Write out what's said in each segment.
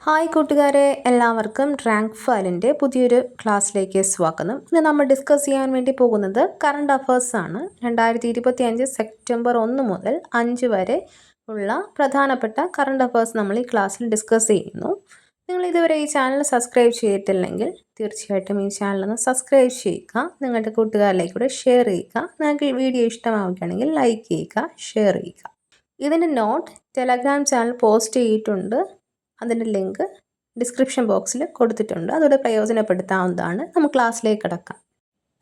Hi കൂട്ടുകാരെ, എല്ലാവർക്കും rank ഫയലിൻ്റെ പുതിയൊരു ക്ലാസ്സിലേക്ക് സ്വാഗതം. ഇന്ന് നമ്മൾ ഡിസ്കസ് ചെയ്യാൻ വേണ്ടി പോകുന്നത് കറണ്ട് അഫേഴ്സ് ആണ്. 2025 സെപ്റ്റംബർ 1 മുതൽ 5 വരെ ഉള്ള പ്രധാനപ്പെട്ട കറണ്ട് അഫേഴ്സ് നമ്മൾ ഈ ക്ലാസ്സിൽ ഡിസ്കസ് ചെയ്യുന്നു. നിങ്ങൾ ഇതുവരെ ഈ ചാനൽ സബ്സ്ക്രൈബ് ചെയ്തിട്ടില്ലെങ്കിൽ തീർച്ചയായിട്ടും ഈ ചാനലൊന്ന് സബ്സ്ക്രൈബ് ചെയ്യുക, നിങ്ങളുടെ കൂട്ടുകാരിലേക്ക് കൂടെ ഷെയർ ചെയ്യുക. നിങ്ങൾക്ക് ഈ വീഡിയോ ഇഷ്ടമാവുകയാണെങ്കിൽ ലൈക്ക് ചെയ്യുക, ഷെയർ ചെയ്യുക. ഇതിൻ്റെ നോട്ട് ടെലഗ്രാം ചാനൽ പോസ്റ്റ് ചെയ്തിട്ടുണ്ട്. അതിൻ്റെ ലിങ്ക് ഡിസ്ക്രിപ്ഷൻ ബോക്സിൽ കൊടുത്തിട്ടുണ്ട്. അതോടെ പ്രയോജനപ്പെടുത്താവുന്നതാണ്. നമുക്ക് ക്ലാസ്സിലേക്ക് കടക്കാം.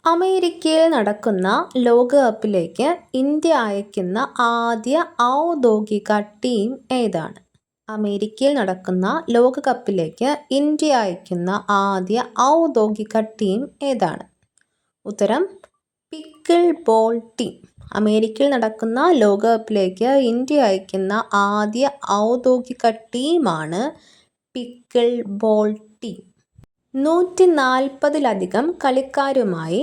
അമേരിക്കയിൽ നടക്കുന്ന ലോകകപ്പിലേക്ക് ഇന്ത്യ അയക്കുന്ന ആദ്യ ഔദ്യോഗിക ടീം ഏതാണ്? അമേരിക്കയിൽ നടക്കുന്ന ലോകകപ്പിലേക്ക് ഇന്ത്യ അയക്കുന്ന ആദ്യ ഔദ്യോഗിക ടീം ഏതാണ്? ഉത്തരം പിക്കിൾ ബോൾ ടീം. അമേരിക്കയിൽ നടക്കുന്ന ലോകകപ്പിലേക്ക് ഇന്ത്യ അയക്കുന്ന ആദ്യ ഔദ്യോഗിക ടീമാണ് പിക്കിൾ ബോൾ ടീം. 140-ലധികം കളിക്കാരുമായി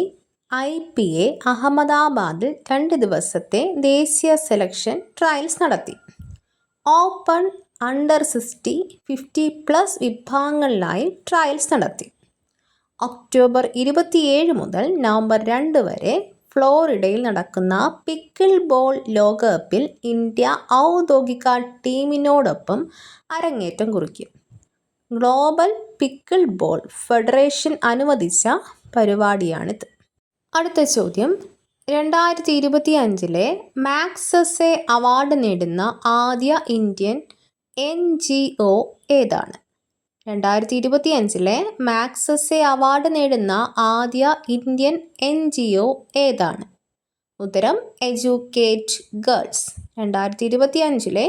IPA അഹമ്മദാബാദിൽ 2 ദിവസത്തെ ദേശീയ സെലക്ഷൻ ട്രയൽസ് നടത്തി. ഓപ്പൺ, അണ്ടർ 60, 50+ വിഭാഗങ്ങളിലായി ട്രയൽസ് നടത്തി. ഒക്ടോബർ 27 മുതൽ നവംബർ 2 വരെ ഫ്ലോറിഡയിൽ നടക്കുന്ന പിക്കിൾ ബോൾ ലോകകപ്പിൽ ഇന്ത്യ ഔദ്യോഗിക ടീമിനോടൊപ്പം അരങ്ങേറ്റം കുറിക്കും. ഗ്ലോബൽ പിക്കിൾ ബോൾ ഫെഡറേഷൻ അനുവദിച്ച പരിപാടിയാണിത്. അടുത്ത ചോദ്യം, 2025 മാഗ്സസെ അവാർഡ് നേടുന്ന ആദ്യ ഇന്ത്യൻ NGO ഏതാണ്? 2025 മാഗ്സസെ അവാർഡ് നേടുന്ന ആദ്യ ഇന്ത്യൻ NGO ഏതാണ്? ഉത്തരം എഡ്യൂക്കേറ്റ് ഗേൾസ്. 2025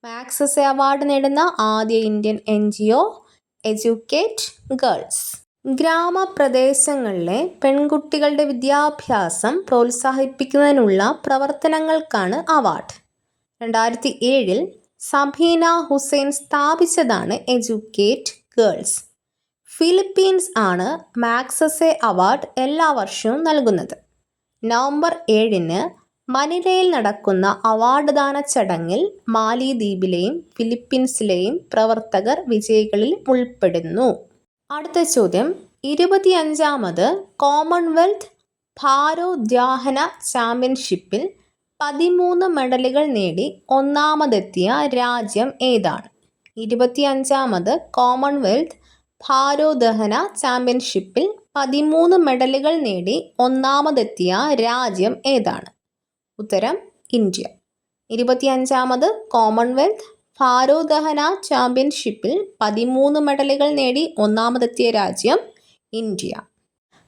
മാഗ്സസെ അവാർഡ് നേടുന്ന ആദ്യ ഇന്ത്യൻ NGO എഡ്യൂക്കേറ്റ് ഗേൾസ്. ഗ്രാമപ്രദേശങ്ങളിലെ പെൺകുട്ടികളുടെ വിദ്യാഭ്യാസം പ്രോത്സാഹിപ്പിക്കുന്നതിനുള്ള പ്രവർത്തനങ്ങൾക്കാണ് അവാർഡ്. 2007 സബീന ഹുസൈൻ സ്ഥാപിച്ചതാണ് എഡ്യൂക്കേറ്റ് ഗേൾസ്. ഫിലിപ്പീൻസ് ആണ് മാഗ്സസെ അവാർഡ് എല്ലാ വർഷവും നൽകുന്നത്. നവംബർ 7 മനിലയിൽ നടക്കുന്ന അവാർഡ് ദാന ചടങ്ങിൽ മാലിദ്വീപിലെയും ഫിലിപ്പീൻസിലെയും പ്രവർത്തകർ വിജയികളിൽ ഉൾപ്പെടുന്നു. അടുത്ത ചോദ്യം, 25ാമത് കോമൺവെൽത്ത് ഭാരോദ്വഹന ചാമ്പ്യൻഷിപ്പിൽ 13 മെഡലുകൾ നേടി ഒന്നാമതെത്തിയ രാജ്യം ഏതാണ്? 25ാമത് കോമൺവെൽത്ത് ഭാരോദ്വഹന ചാമ്പ്യൻഷിപ്പിൽ 13 മെഡലുകൾ നേടി ഒന്നാമതെത്തിയ രാജ്യം ഏതാണ്? ഉത്തരം ഇന്ത്യ. 25ാമത് കോമൺവെൽത്ത് ഭാരോദ്വഹന ചാമ്പ്യൻഷിപ്പിൽ 13 മെഡലുകൾ നേടി ഒന്നാമതെത്തിയ രാജ്യം ഇന്ത്യ.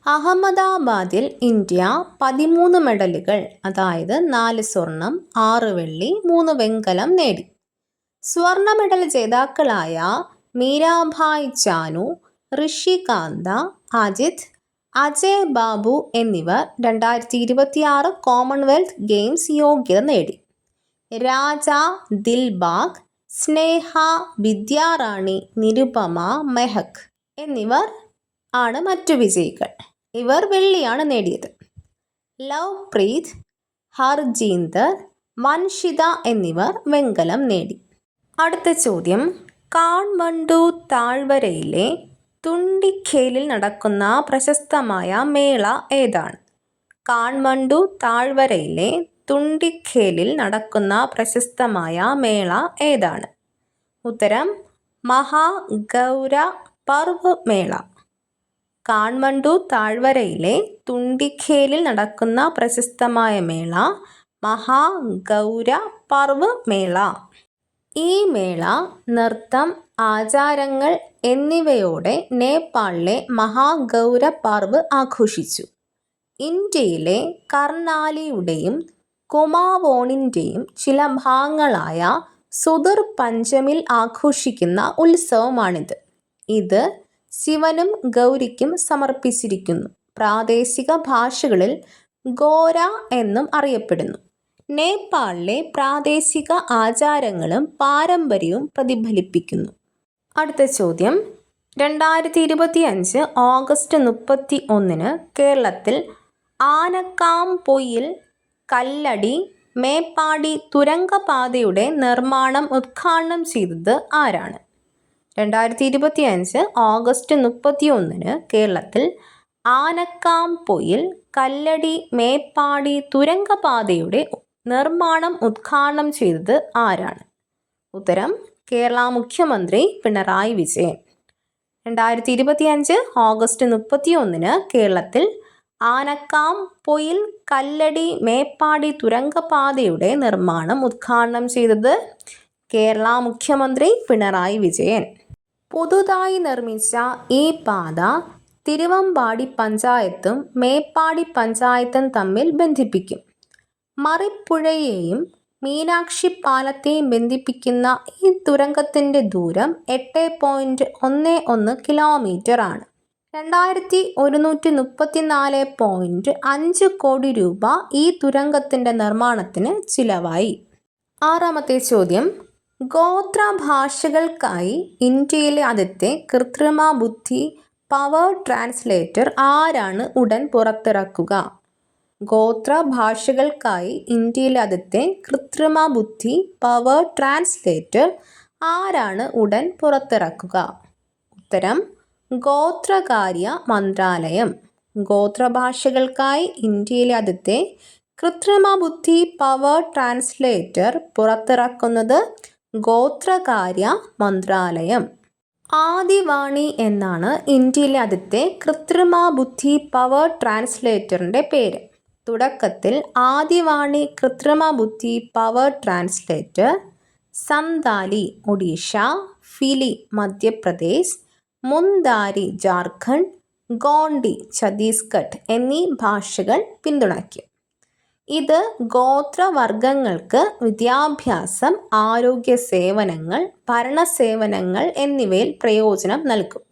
അഹമ്മദാബാദിൽ ഇന്ത്യ 13 മെഡലുകൾ, അതായത് 4 സ്വർണം, 6 വെള്ളി, 3 വെങ്കലം നേടി. സ്വർണ്ണ മെഡൽ ജേതാക്കളായ മീരാഭായ് ചാനു, ഋഷികാന്ത, അജിത്, അജയ് ബാബു എന്നിവർ 2026 കോമൺവെൽത്ത് ഗെയിംസ് യോഗ്യത നേടി. രാജ ദിൽബാഗ്, സ്നേഹ, വിദ്യാറാണി, നിരുപമ, മെഹക് എന്നിവർ ആണ് മറ്റു വിജയികൾ. ഇവർ വെള്ളിയാണ് നേടിയത്. ലവ്പ്രീത്, ഹർജീന്ദർ, വൻഷിത എന്നിവർ വെങ്കലം നേടി. അടുത്ത ചോദ്യം, കാഠ്മണ്ഡു താഴ്വരയിലെ തുണ്ടിഖേലിൽ നടക്കുന്ന പ്രശസ്തമായ മേള ഏതാണ്? കാഠ്മണ്ഡു താഴ്വരയിലെ തുണ്ടിഖേലിൽ നടക്കുന്ന പ്രശസ്തമായ മേള ഏതാണ്? ഉത്തരം മഹാഗൗര പർവ് മേള. കാഠ്മണ്ഡു താഴ്വരയിലെ തുണ്ടിഖേലിൽ നടക്കുന്ന പ്രശസ്തമായ മേള മഹാഗൗര പർവ് മേള. ഈ മേള നൃത്തം, ആചാരങ്ങൾ എന്നിവയോടെ നേപ്പാളിലെ മഹാഗൗര പർവ് ആഘോഷിച്ചു. ഇന്ത്യയിലെ കർണാലിയുടെയും കുമാവോണിൻ്റെയും ചില ഭാഗങ്ങളായ സുദൂർ പഞ്ചമിൽ ആഘോഷിക്കുന്ന ഉത്സവമാണിത്. ഇത് ശിവനും ഗൗരിക്കും സമർപ്പിച്ചിരിക്കുന്നു. പ്രാദേശിക ഭാഷകളിൽ ഗോര എന്നും അറിയപ്പെടുന്നു. നേപ്പാളിലെ പ്രാദേശിക ആചാരങ്ങളും പാരമ്പര്യവും പ്രതിഫലിപ്പിക്കുന്നു. അടുത്ത ചോദ്യം, 2025 ഓഗസ്റ്റ് 31 കേരളത്തിൽ ആനക്കാംപൊയിൽ കല്ലടി മേപ്പാടി തുരങ്കപാതയുടെ നിർമ്മാണം ഉദ്ഘാടനം ചെയ്തത് ആരാണ്? 2025 ഓഗസ്റ്റ് 31 കേരളത്തിൽ ആനക്കാംപൊയിൽ കല്ലടി മേപ്പാടി തുരങ്കപാതയുടെ നിർമ്മാണം ഉദ്ഘാടനം ചെയ്തത് ആരാണ്? ഉത്തരം കേരള മുഖ്യമന്ത്രി പിണറായി വിജയൻ. 2025 ഓഗസ്റ്റ് 31 കേരളത്തിൽ ആനക്കാംപൊയിൽ കല്ലടി മേപ്പാടി തുരങ്കപാതയുടെ നിർമ്മാണം ഉദ്ഘാടനം ചെയ്തത് കേരള മുഖ്യമന്ത്രി പിണറായി വിജയൻ. പുതുതായി നിർമ്മിച്ച ഈ പാത തിരുവമ്പാടി പഞ്ചായത്തും മേപ്പാടി പഞ്ചായത്തും തമ്മിൽ ബന്ധിപ്പിക്കും. മറിപ്പുഴയെയും മീനാക്ഷി പാലത്തെയും ബന്ധിപ്പിക്കുന്ന ഈ തുരങ്കത്തിൻ്റെ ദൂരം 8.11 കിലോമീറ്റർ ആണ്. 2134.5 കോടി രൂപ ഈ തുരങ്കത്തിൻ്റെ നിർമ്മാണത്തിന് ചിലവായി. ആറാമത്തെ ചോദ്യം, ഗോത്ര ഭാഷകൾക്കായി ഇന്ത്യയിലെ ആദ്യത്തെ കൃത്രിമ ബുദ്ധി പവർ ട്രാൻസ്ലേറ്റർ ആരാണ് ഉടൻ പുറത്തിറക്കുക? ഗോത്ര ഭാഷകൾക്കായി ഇന്ത്യയിലെ ആദ്യത്തെ കൃത്രിമ ബുദ്ധി പവർ ട്രാൻസ്ലേറ്റർ ആരാണ് ഉടൻ പുറത്തിറക്കുക? ഉത്തരം ഗോത്രകാര്യ മന്ത്രാലയം. ഗോത്രഭാഷകൾക്കായി ഇന്ത്യയിലെ ആദ്യത്തെ കൃത്രിമ ബുദ്ധി പവർ ട്രാൻസ്ലേറ്റർ പുറത്തിറക്കുന്നത് ഗോത്രകാര്യ മന്ത്രാലയം. ആദിവാണി എന്നാണ് ഇന്ത്യയിലെ ആദ്യത്തെ കൃത്രിമ ബുദ്ധി പവർ ട്രാൻസ്ലേറ്ററിൻ്റെ പേര്. തുടക്കത്തിൽ ആദിവാണി കൃത്രിമ ബുദ്ധി power translator Santali Odisha, ഫിലി Madhya Pradesh, മുന്താരി Jharkhand, gondii Chhattisgarh എന്നീ ഭാഷകൾ പിന്തുണയ്ക്കും. ഇത് ഗോത്രവർഗങ്ങൾക്ക് വിദ്യാഭ്യാസം, ആരോഗ്യ സേവനങ്ങൾ, ഭരണസേവനങ്ങൾ എന്നിവയിൽ പ്രയോജനം നൽകും.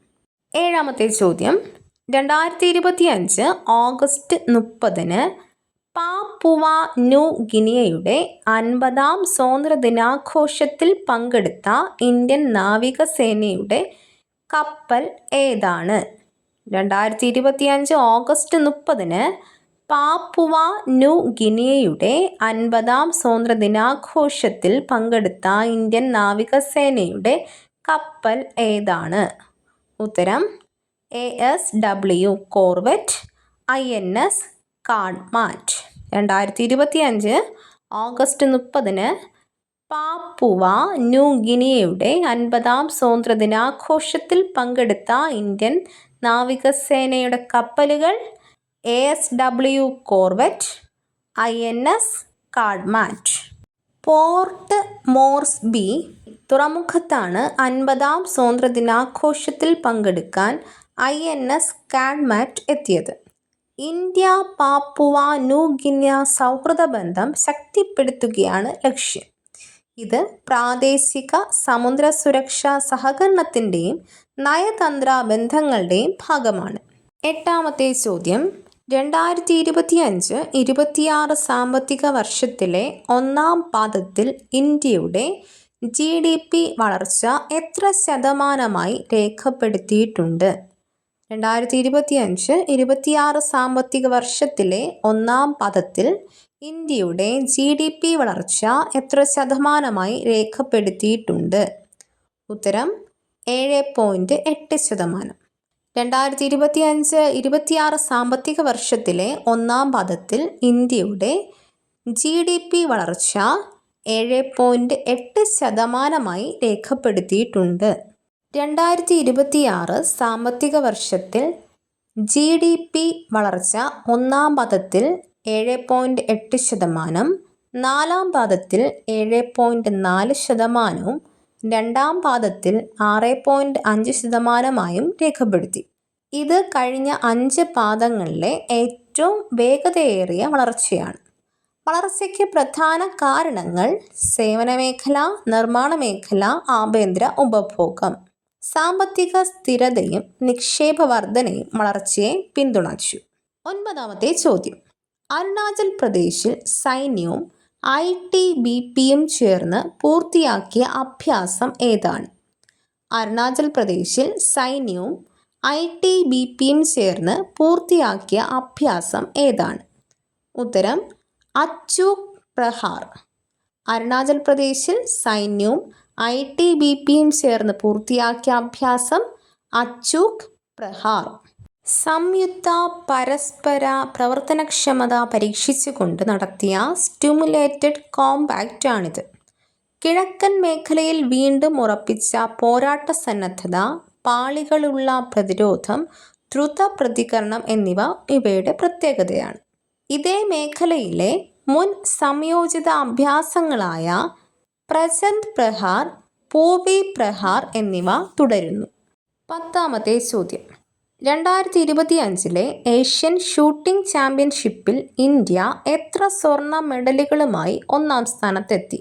ഏഴാമത്തെ ചോദ്യം, 2025 ഓഗസ്റ്റ് 30 പാപ്പുവ ന്യൂ ഗിനിയയുടെ 50ാം സ്വാതന്ത്ര്യദിനാഘോഷത്തിൽ പങ്കെടുത്ത ഇന്ത്യൻ നാവികസേനയുടെ കപ്പൽ ഏതാണ്? 2025 ഓഗസ്റ്റ് 30 പാപ്പുവ ന്യൂ ഗിനിയയുടെ 50ാം സ്വാതന്ത്ര്യദിനാഘോഷത്തിൽ പങ്കെടുത്ത ഇന്ത്യൻ നാവികസേനയുടെ കപ്പൽ ഏതാണ്? ഉത്തരം ASW corvette INS Kadmatt. 2025 August 30 Papua New ഗിനിയയുടെ 50ാം സ്വാതന്ത്ര്യദിനാഘോഷത്തിൽ പങ്കെടുത്ത ഇന്ത്യൻ നാവികസേനയുടെ കപ്പലുകൾ ASW corvette INS Kadmatt. Port Moresby തുറമുഖത്താണ് 50ാം സ്വാതന്ത്ര്യദിനാഘോഷത്തിൽ പങ്കെടുക്കാൻ INS കാഡ്മാറ്റ് എത്തിയത്. ഇന്ത്യ പാപ്പുവ ന്യൂ ഗിനിയ സൗഹൃദ ബന്ധം ശക്തിപ്പെടുത്തുകയാണ് ലക്ഷ്യം. ഇത് പ്രാദേശിക സമുദ്ര സുരക്ഷാ സഹകരണത്തിൻ്റെയും നയതന്ത്ര ബന്ധങ്ങളുടെയും ഭാഗമാണ്. എട്ടാമത്തെ ചോദ്യം, 2025-26 സാമ്പത്തിക വർഷത്തിലെ ഒന്നാം പാദത്തിൽ ഇന്ത്യയുടെ GDP വളർച്ച എത്ര ശതമാനമായി രേഖപ്പെടുത്തിയിട്ടുണ്ട്? 2025-26 സാമ്പത്തിക വർഷത്തിലെ ഒന്നാം പാദത്തിൽ ഇന്ത്യയുടെ GDP വളർച്ച എത്ര ശതമാനമായി രേഖപ്പെടുത്തിയിട്ടുണ്ട്? ഉത്തരം 7.8%. 2025-26 സാമ്പത്തിക വർഷത്തിലെ ഒന്നാം പാദത്തിൽ ഇന്ത്യയുടെ GDP വളർച്ച 7.8% രേഖപ്പെടുത്തിയിട്ടുണ്ട്. 2026 സാമ്പത്തിക വർഷത്തിൽ GDP വളർച്ച ഒന്നാം പാദത്തിൽ 7.8%, നാലാം പാദത്തിൽ 7.4%, രണ്ടാം പാദത്തിൽ 6.5%-ആയും രേഖപ്പെടുത്തി. ഇത് കഴിഞ്ഞ 5 പാദങ്ങളിലെ ഏറ്റവും വേഗതയേറിയ വളർച്ചയാണ്. വളർച്ചയ്ക്ക് പ്രധാന കാരണങ്ങൾ സേവന മേഖല, നിർമ്മാണ മേഖല, ആഭ്യന്തര ഉപഭോഗം. സാമ്പത്തിക സ്ഥിരതയും നിക്ഷേപ വർധനയും വളർച്ചയെ പിന്തുണച്ചു. 9ാമത്തെ ചോദ്യം, അരുണാചൽ പ്രദേശിൽ സൈന്യവും ITBPയും ചേർന്ന് പൂർത്തിയാക്കിയ അഭ്യാസം ഏതാണ്? അരുണാചൽ പ്രദേശിൽ സൈന്യവും ITBPയും ചേർന്ന് പൂർത്തിയാക്കിയ അഭ്യാസം ഏതാണ്? ഉത്തരം അച്ചൂക് പ്രഹാർ. അരുണാചൽ പ്രദേശിൽ സൈന്യവും ITBPയും ചേർന്ന് പൂർത്തിയാക്കിയ അഭ്യാസം അച്ചൂക് പ്രഹാർ. സംയുക്ത പരസ്പര പ്രവർത്തനക്ഷമത പരീക്ഷിച്ചുകൊണ്ട് നടത്തിയ സ്റ്റിമുലേറ്റഡ് കോമ്പാക്റ്റ് ആണിത്. കിഴക്കൻ മേഖലയിൽ വീണ്ടും ഉറപ്പിച്ച പോരാട്ട സന്നദ്ധത, പാളികളുള്ള പ്രതിരോധം, ദ്രുത പ്രതികരണം എന്നിവ ഇവയുടെ പ്രത്യേകതയാണ്. ഇതേ മേഖലയിലെ മുൻ സംയോജിത അഭ്യാസങ്ങളായ പ്രചണ്ഡ് പ്രഹാർ, പൂർവി പ്രഹാർ എന്നിവ തുടരുന്നു. 10ാമത്തെ ചോദ്യം. 2025 ഏഷ്യൻ ഷൂട്ടിംഗ് ചാമ്പ്യൻഷിപ്പിൽ ഇന്ത്യ എത്ര സ്വർണ്ണ മെഡലുകളുമായി ഒന്നാം സ്ഥാനത്തെത്തി?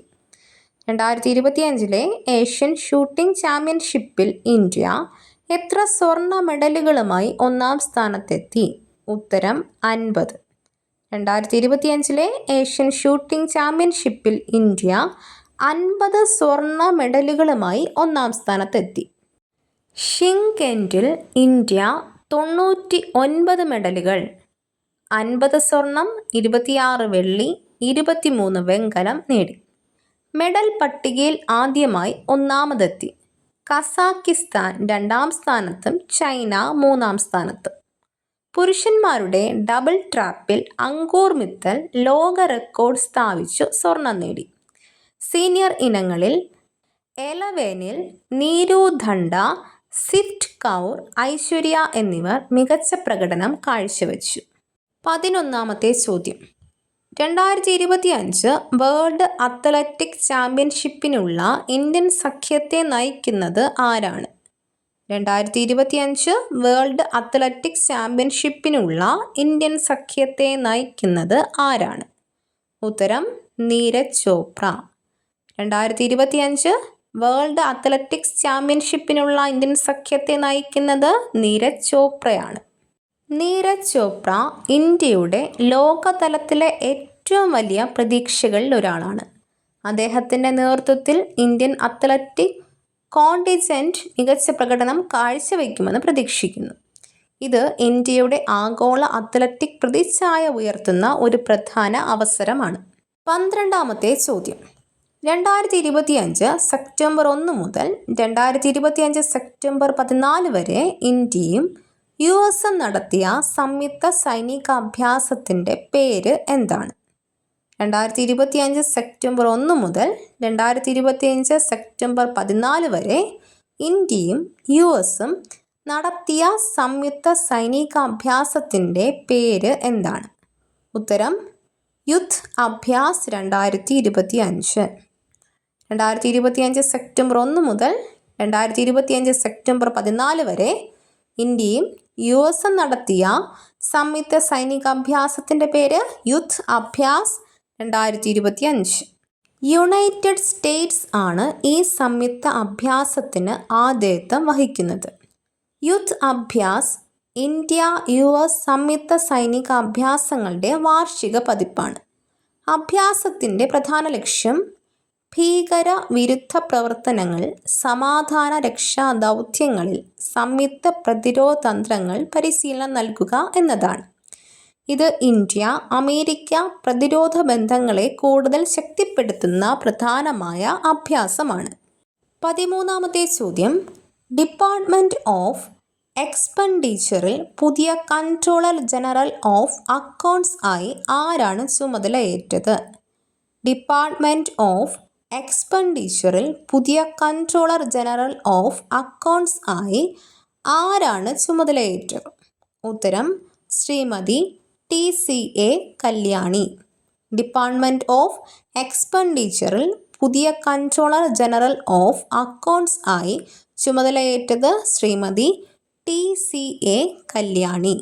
2025 ഏഷ്യൻ ഷൂട്ടിംഗ് ചാമ്പ്യൻഷിപ്പിൽ ഇന്ത്യ എത്ര സ്വർണ്ണ മെഡലുകളുമായി ഒന്നാം സ്ഥാനത്തെത്തി? ഉത്തരം 50. 2025 ഏഷ്യൻ ഷൂട്ടിംഗ് ചാമ്പ്യൻഷിപ്പിൽ ഇന്ത്യ 50 സ്വർണ്ണ മെഡലുകളുമായി ഒന്നാം സ്ഥാനത്തെത്തി. ഷിംഗെൻഡിൽ ഇന്ത്യ 99 മെഡലുകൾ, 50 സ്വർണം, 26 വെള്ളി, 23 വെങ്കലം നേടി. മെഡൽ പട്ടികയിൽ ആദ്യമായി ഒന്നാമതെത്തി. കസാക്കിസ്ഥാൻ 2ാം സ്ഥാനത്തും ചൈന 3ാം സ്ഥാനത്തും. പുരുഷന്മാരുടെ ഡബിൾ ട്രാപ്പിൽ അങ്കൂർ മിത്തൽ ലോക റെക്കോർഡ് സ്ഥാപിച്ചു സ്വർണം നേടി. സീനിയർ ഇനങ്ങളിൽ എലവേനിൽ നീരു ധണ്ട, സിഫ്റ്റ് കൗർ, ഐശ്വര്യ എന്നിവർ മികച്ച പ്രകടനം കാഴ്ചവെച്ചു. 11ാമത്തെ ചോദ്യം. 2025 വേൾഡ് അത്ലറ്റിക് ചാമ്പ്യൻഷിപ്പിനുള്ള ഇന്ത്യൻ സഖ്യത്തെ നയിക്കുന്നത് ആരാണ്? 2025 വേൾഡ് അത്ലറ്റിക് ചാമ്പ്യൻഷിപ്പിനുള്ള ഇന്ത്യൻ സഖ്യത്തെ നയിക്കുന്നത് ആരാണ്? ഉത്തരം നീരജ് ചോപ്ര. 2025 വേൾഡ് അത്ലറ്റിക്സ് ചാമ്പ്യൻഷിപ്പിനുള്ള ഇന്ത്യൻ സഖ്യത്തെ നയിക്കുന്നത് നീരജ് ചോപ്രയാണ്. നീരജ് ചോപ്ര ഇന്ത്യയുടെ ലോകതലത്തിലെ ഏറ്റവും വലിയ പ്രതീക്ഷകളിൽ ഒരാളാണ്. അദ്ദേഹത്തിൻ്റെ നേതൃത്വത്തിൽ ഇന്ത്യൻ അത്ലറ്റിക് കോണ്ടിജന്റ് മികച്ച പ്രകടനം കാഴ്ചവെക്കുമെന്ന് പ്രതീക്ഷിക്കുന്നു. ഇത് ഇന്ത്യയുടെ ആഗോള അത്ലറ്റിക് പ്രതിച്ഛായ ഉയർത്തുന്ന ഒരു പ്രധാന അവസരമാണ്. 12ാമത്തെ ചോദ്യം. 2025 സെപ്റ്റംബർ 1 മുതൽ 2025 സെപ്റ്റംബർ 14 വരെ ഇന്ത്യയും US നടത്തിയ സംയുക്ത സൈനികാഭ്യാസത്തിൻ്റെ പേര് എന്താണ്? 2025 സെപ്റ്റംബർ 1 മുതൽ 2025 സെപ്റ്റംബർ 14 വരെ ഇന്ത്യയും US നടത്തിയ സംയുക്ത സൈനികാഭ്യാസത്തിൻ്റെ പേര് എന്താണ്? ഉത്തരം യുദ്ധ് അഭ്യാസ് 2025. 2025 സെപ്റ്റംബർ 1 മുതൽ 2025 സെപ്റ്റംബർ 14 വരെ ഇന്ത്യയും US നടത്തിയ സംയുക്ത സൈനികാഭ്യാസത്തിൻ്റെ പേര് യുദ്ധ് അഭ്യാസ് 2025. യുണൈറ്റഡ് സ്റ്റേറ്റ്സ് ആണ് ഈ സംയുക്ത അഭ്യാസത്തിന് ആതിഥ്യം വഹിക്കുന്നത്. യുദ്ധ് അഭ്യാസ് ഇന്ത്യ US സംയുക്ത സൈനികാഭ്യാസങ്ങളുടെ വാർഷിക പതിപ്പാണ്. അഭ്യാസത്തിൻ്റെ പ്രധാന ലക്ഷ്യം ഭീകര വിരുദ്ധ പ്രവർത്തനങ്ങൾ, സമാധാന രക്ഷാ ദൗത്യങ്ങളിൽ സംയുക്ത പ്രതിരോധ തന്ത്രങ്ങൾ പരിശീലനം നൽകുക എന്നതാണ്. ഇത് ഇന്ത്യ അമേരിക്ക പ്രതിരോധ ബന്ധങ്ങളെ കൂടുതൽ ശക്തിപ്പെടുത്തുന്ന പ്രധാനമായ അഭ്യാസമാണ്. 13ാമത്തെ ചോദ്യം. ഡിപ്പാർട്ട്മെൻറ്റ് ഓഫ് എക്സ്പെൻഡിച്ചറിൽ പുതിയ കൺട്രോളർ ജനറൽ ഓഫ് അക്കൗണ്ട്സ് ആയി ആരാണ് ചുമതലയേറ്റത്? ഡിപ്പാർട്ട്മെൻറ്റ് ഓഫ് എക്സ്പെൻഡിച്ചറിൽ പുതിയ കൺട്രോളർ ജനറൽ ഓഫ് അക്കൗണ്ട്സ് ആയി ആരാണ് ചുമതലയേറ്റത്? ഉത്തരം Shrimati TCA Kalyani. Department of എക്സ്പെൻഡിച്ചറിൽ പുതിയ കൺട്രോളർ ജനറൽ ഓഫ് അക്കൗണ്ട്സ് ആയി ചുമതലയേറ്റത് ശ്രീമതി TCA കല്യാണി.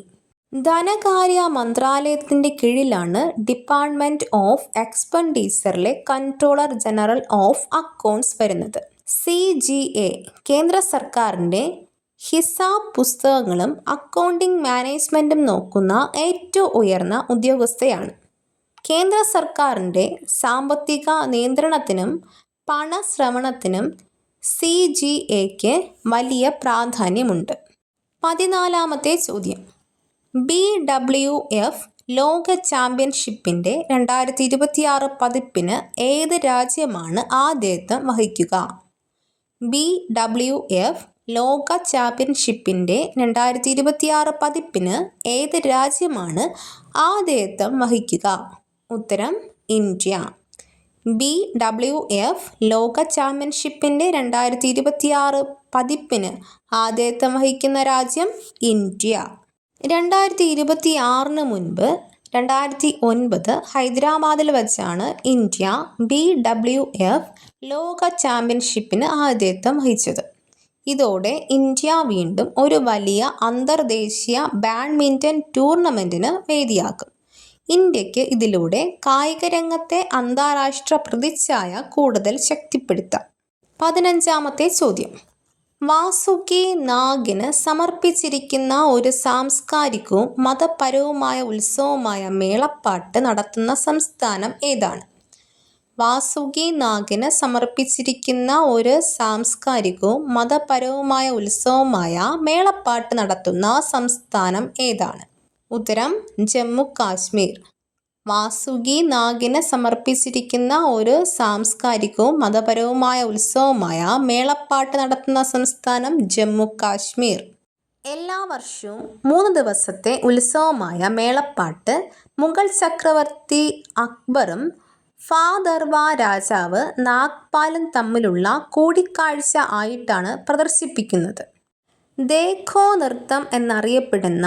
ധനകാര്യ മന്ത്രാലയത്തിൻ്റെ കീഴിലാണ് ഡിപ്പാർട്ട്മെൻറ്റ് ഓഫ് എക്സ്പെൻഡിച്ചറിലെ കൺട്രോളർ ജനറൽ ഓഫ് അക്കൗണ്ട്സ് വരുന്നത്. CGA കേന്ദ്ര സർക്കാരിൻ്റെ ഹിസാബ് പുസ്തകങ്ങളും അക്കൗണ്ടിംഗ് മാനേജ്മെൻറ്റും നോക്കുന്ന ഏറ്റവും ഉയർന്ന ഉദ്യോഗസ്ഥയാണ്. കേന്ദ്ര സർക്കാരിൻ്റെ സാമ്പത്തിക നിയന്ത്രണത്തിനും പണശ്രവണത്തിനും CGAക്ക് വലിയ പ്രാധാന്യമുണ്ട്. 14ാമത്തെ ചോദ്യം. BWF ലോക ചാമ്പ്യൻഷിപ്പിൻ്റെ 2026 പതിപ്പിന് ഏത് രാജ്യമാണ് ആതിഥ്യം വഹിക്കുക? BWF ലോക ചാമ്പ്യൻഷിപ്പിൻ്റെ 2026 പതിപ്പിന് ഏത് രാജ്യമാണ് ആതിഥേയത്വം വഹിക്കുക? ഉത്തരം ഇന്ത്യ. BWF ലോക ചാമ്പ്യൻഷിപ്പിൻ്റെ 2026 പതിപ്പിന് ആതിഥേയത്വം വഹിക്കുന്ന രാജ്യം ഇന്ത്യ. 2026 മുൻപ് 2009 ഹൈദരാബാദിൽ വച്ചാണ് ഇന്ത്യ BWF ലോക ചാമ്പ്യൻഷിപ്പിന് ആതിഥേയത്വം വഹിച്ചത്. ഇതോടെ ഇന്ത്യ വീണ്ടും ഒരു വലിയ അന്തർദേശീയ ബാഡ്മിൻ്റൺ ടൂർണമെൻറ്റിന് വേദിയാക്കും. ഇന്ത്യക്ക് ഇതിലൂടെ കായികരംഗത്തെ അന്താരാഷ്ട്ര പ്രതിച്ഛായ കൂടുതൽ ശക്തിപ്പെടുത്താം. 15ാമത്തെ ചോദ്യം. വാസുകി നാഗിന് സമർപ്പിച്ചിരിക്കുന്ന ഒരു സാംസ്കാരികവും മതപരവുമായ ഉത്സവമായ മേളപ്പാട്ട് നടത്തുന്ന സംസ്ഥാനം ഏതാണ്? വാസുകി നാഗിന് സമർപ്പിച്ചിരിക്കുന്ന ഒരു സാംസ്കാരികവും മതപരവുമായ ഉത്സവമായ മേളപ്പാട്ട് നടത്തുന്ന സംസ്ഥാനം ഏതാണ്? ഉത്തരം ജമ്മു കാശ്മീർ. വാസുകി നാഗിന് സമർപ്പിച്ചിരിക്കുന്ന ഒരു സാംസ്കാരികവും മതപരവുമായ ഉത്സവമായ മേളപ്പാട്ട് നടത്തുന്ന സംസ്ഥാനം ജമ്മു കാശ്മീർ. എല്ലാ വർഷവും 3 ദിവസത്തെ ഉത്സവമായ മേളപ്പാട്ട് മുഗൾ ചക്രവർത്തി അക്ബറും ഫാദർവ രാജാവ് നാഗ്പാലും തമ്മിലുള്ള കൂടിക്കാഴ്ച ആയിട്ടാണ് പ്രദർശിപ്പിക്കുന്നത്. ദേഖോ നൃത്തം എന്നറിയപ്പെടുന്ന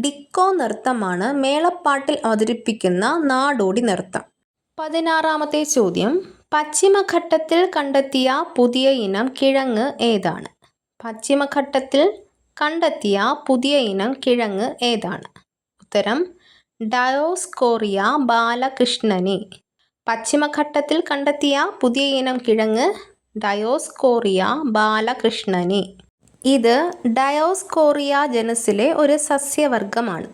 ഡിക്കോ നൃത്തമാണ് മേളപ്പാട്ടിൽ അവതരിപ്പിക്കുന്ന നാടോടി നൃത്തം. 16ാമത്തെ ചോദ്യം. പശ്ചിമഘട്ടത്തിൽ കണ്ടെത്തിയ പുതിയ ഇനം കിഴങ്ങ് ഏതാണ്? പശ്ചിമഘട്ടത്തിൽ കണ്ടെത്തിയ പുതിയ ഇനം കിഴങ്ങ് ഏതാണ്? ഉത്തരം ഡയോസ്കോറിയ ബാലകൃഷ്ണനി. പശ്ചിമഘട്ടത്തിൽ കണ്ടെത്തിയ പുതിയ ഇനം കിഴങ്ങ് ഡയോസ്കോറിയ ബാലകൃഷ്ണനി. ഇത് ഡയോസ്കോറിയ ജനുസിലെ ഒരു സസ്യവർഗമാണ്.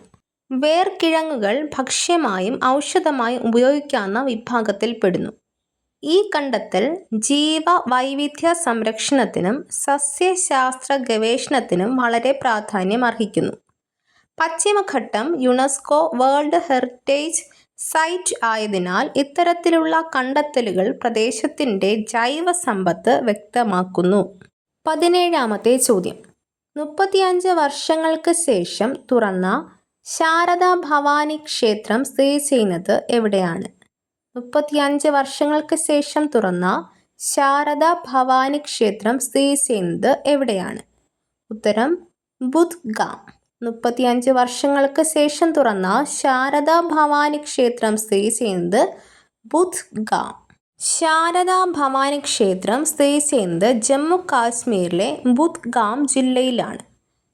വേർക്കിഴങ്ങുകൾ ഭക്ഷ്യമായും ഔഷധമായും ഉപയോഗിക്കാവുന്ന വിഭാഗത്തിൽപ്പെടുന്നു. ഈ കണ്ടെത്തൽ ജീവവൈവിധ്യ സംരക്ഷണത്തിനും സസ്യശാസ്ത്ര ഗവേഷണത്തിനും വളരെ പ്രാധാന്യമർഹിക്കുന്നു. പശ്ചിമഘട്ടം യുനെസ്കോ വേൾഡ് ഹെറിറ്റേജ് സൈറ്റ് ആയതിനാൽ ഇത്തരത്തിലുള്ള കണ്ടെത്തലുകൾ പ്രദേശത്തിൻ്റെ ജൈവസമ്പത്ത് വ്യക്തമാക്കുന്നു. 17ാമത്തെ ചോദ്യം. 35 വർഷങ്ങൾക്ക് ശേഷം തുറന്ന ശാരദാ ഭവാനി ക്ഷേത്രം സ്ഥിതി ചെയ്യുന്നത് എവിടെയാണ്? 35 വർഷങ്ങൾക്ക് ശേഷം തുറന്ന ശാരദാ ഭവാനി ക്ഷേത്രം സ്ഥിതി ചെയ്യുന്നത് എവിടെയാണ്? ഉത്തരം ബുദ്ഗാം. 35 വർഷങ്ങൾക്ക് ശേഷം തുറന്ന ശാരദാ ഭവാനി ക്ഷേത്രം സ്ഥിതി ചെയ്യുന്നത് ബുദ്ഗാം. ശാരദാ ഭവാനി ക്ഷേത്രം സ്ഥിതി ചെയ്യുന്നത് ജമ്മു കാശ്മീരിലെ ബുദ്ഗാം ജില്ലയിലാണ്.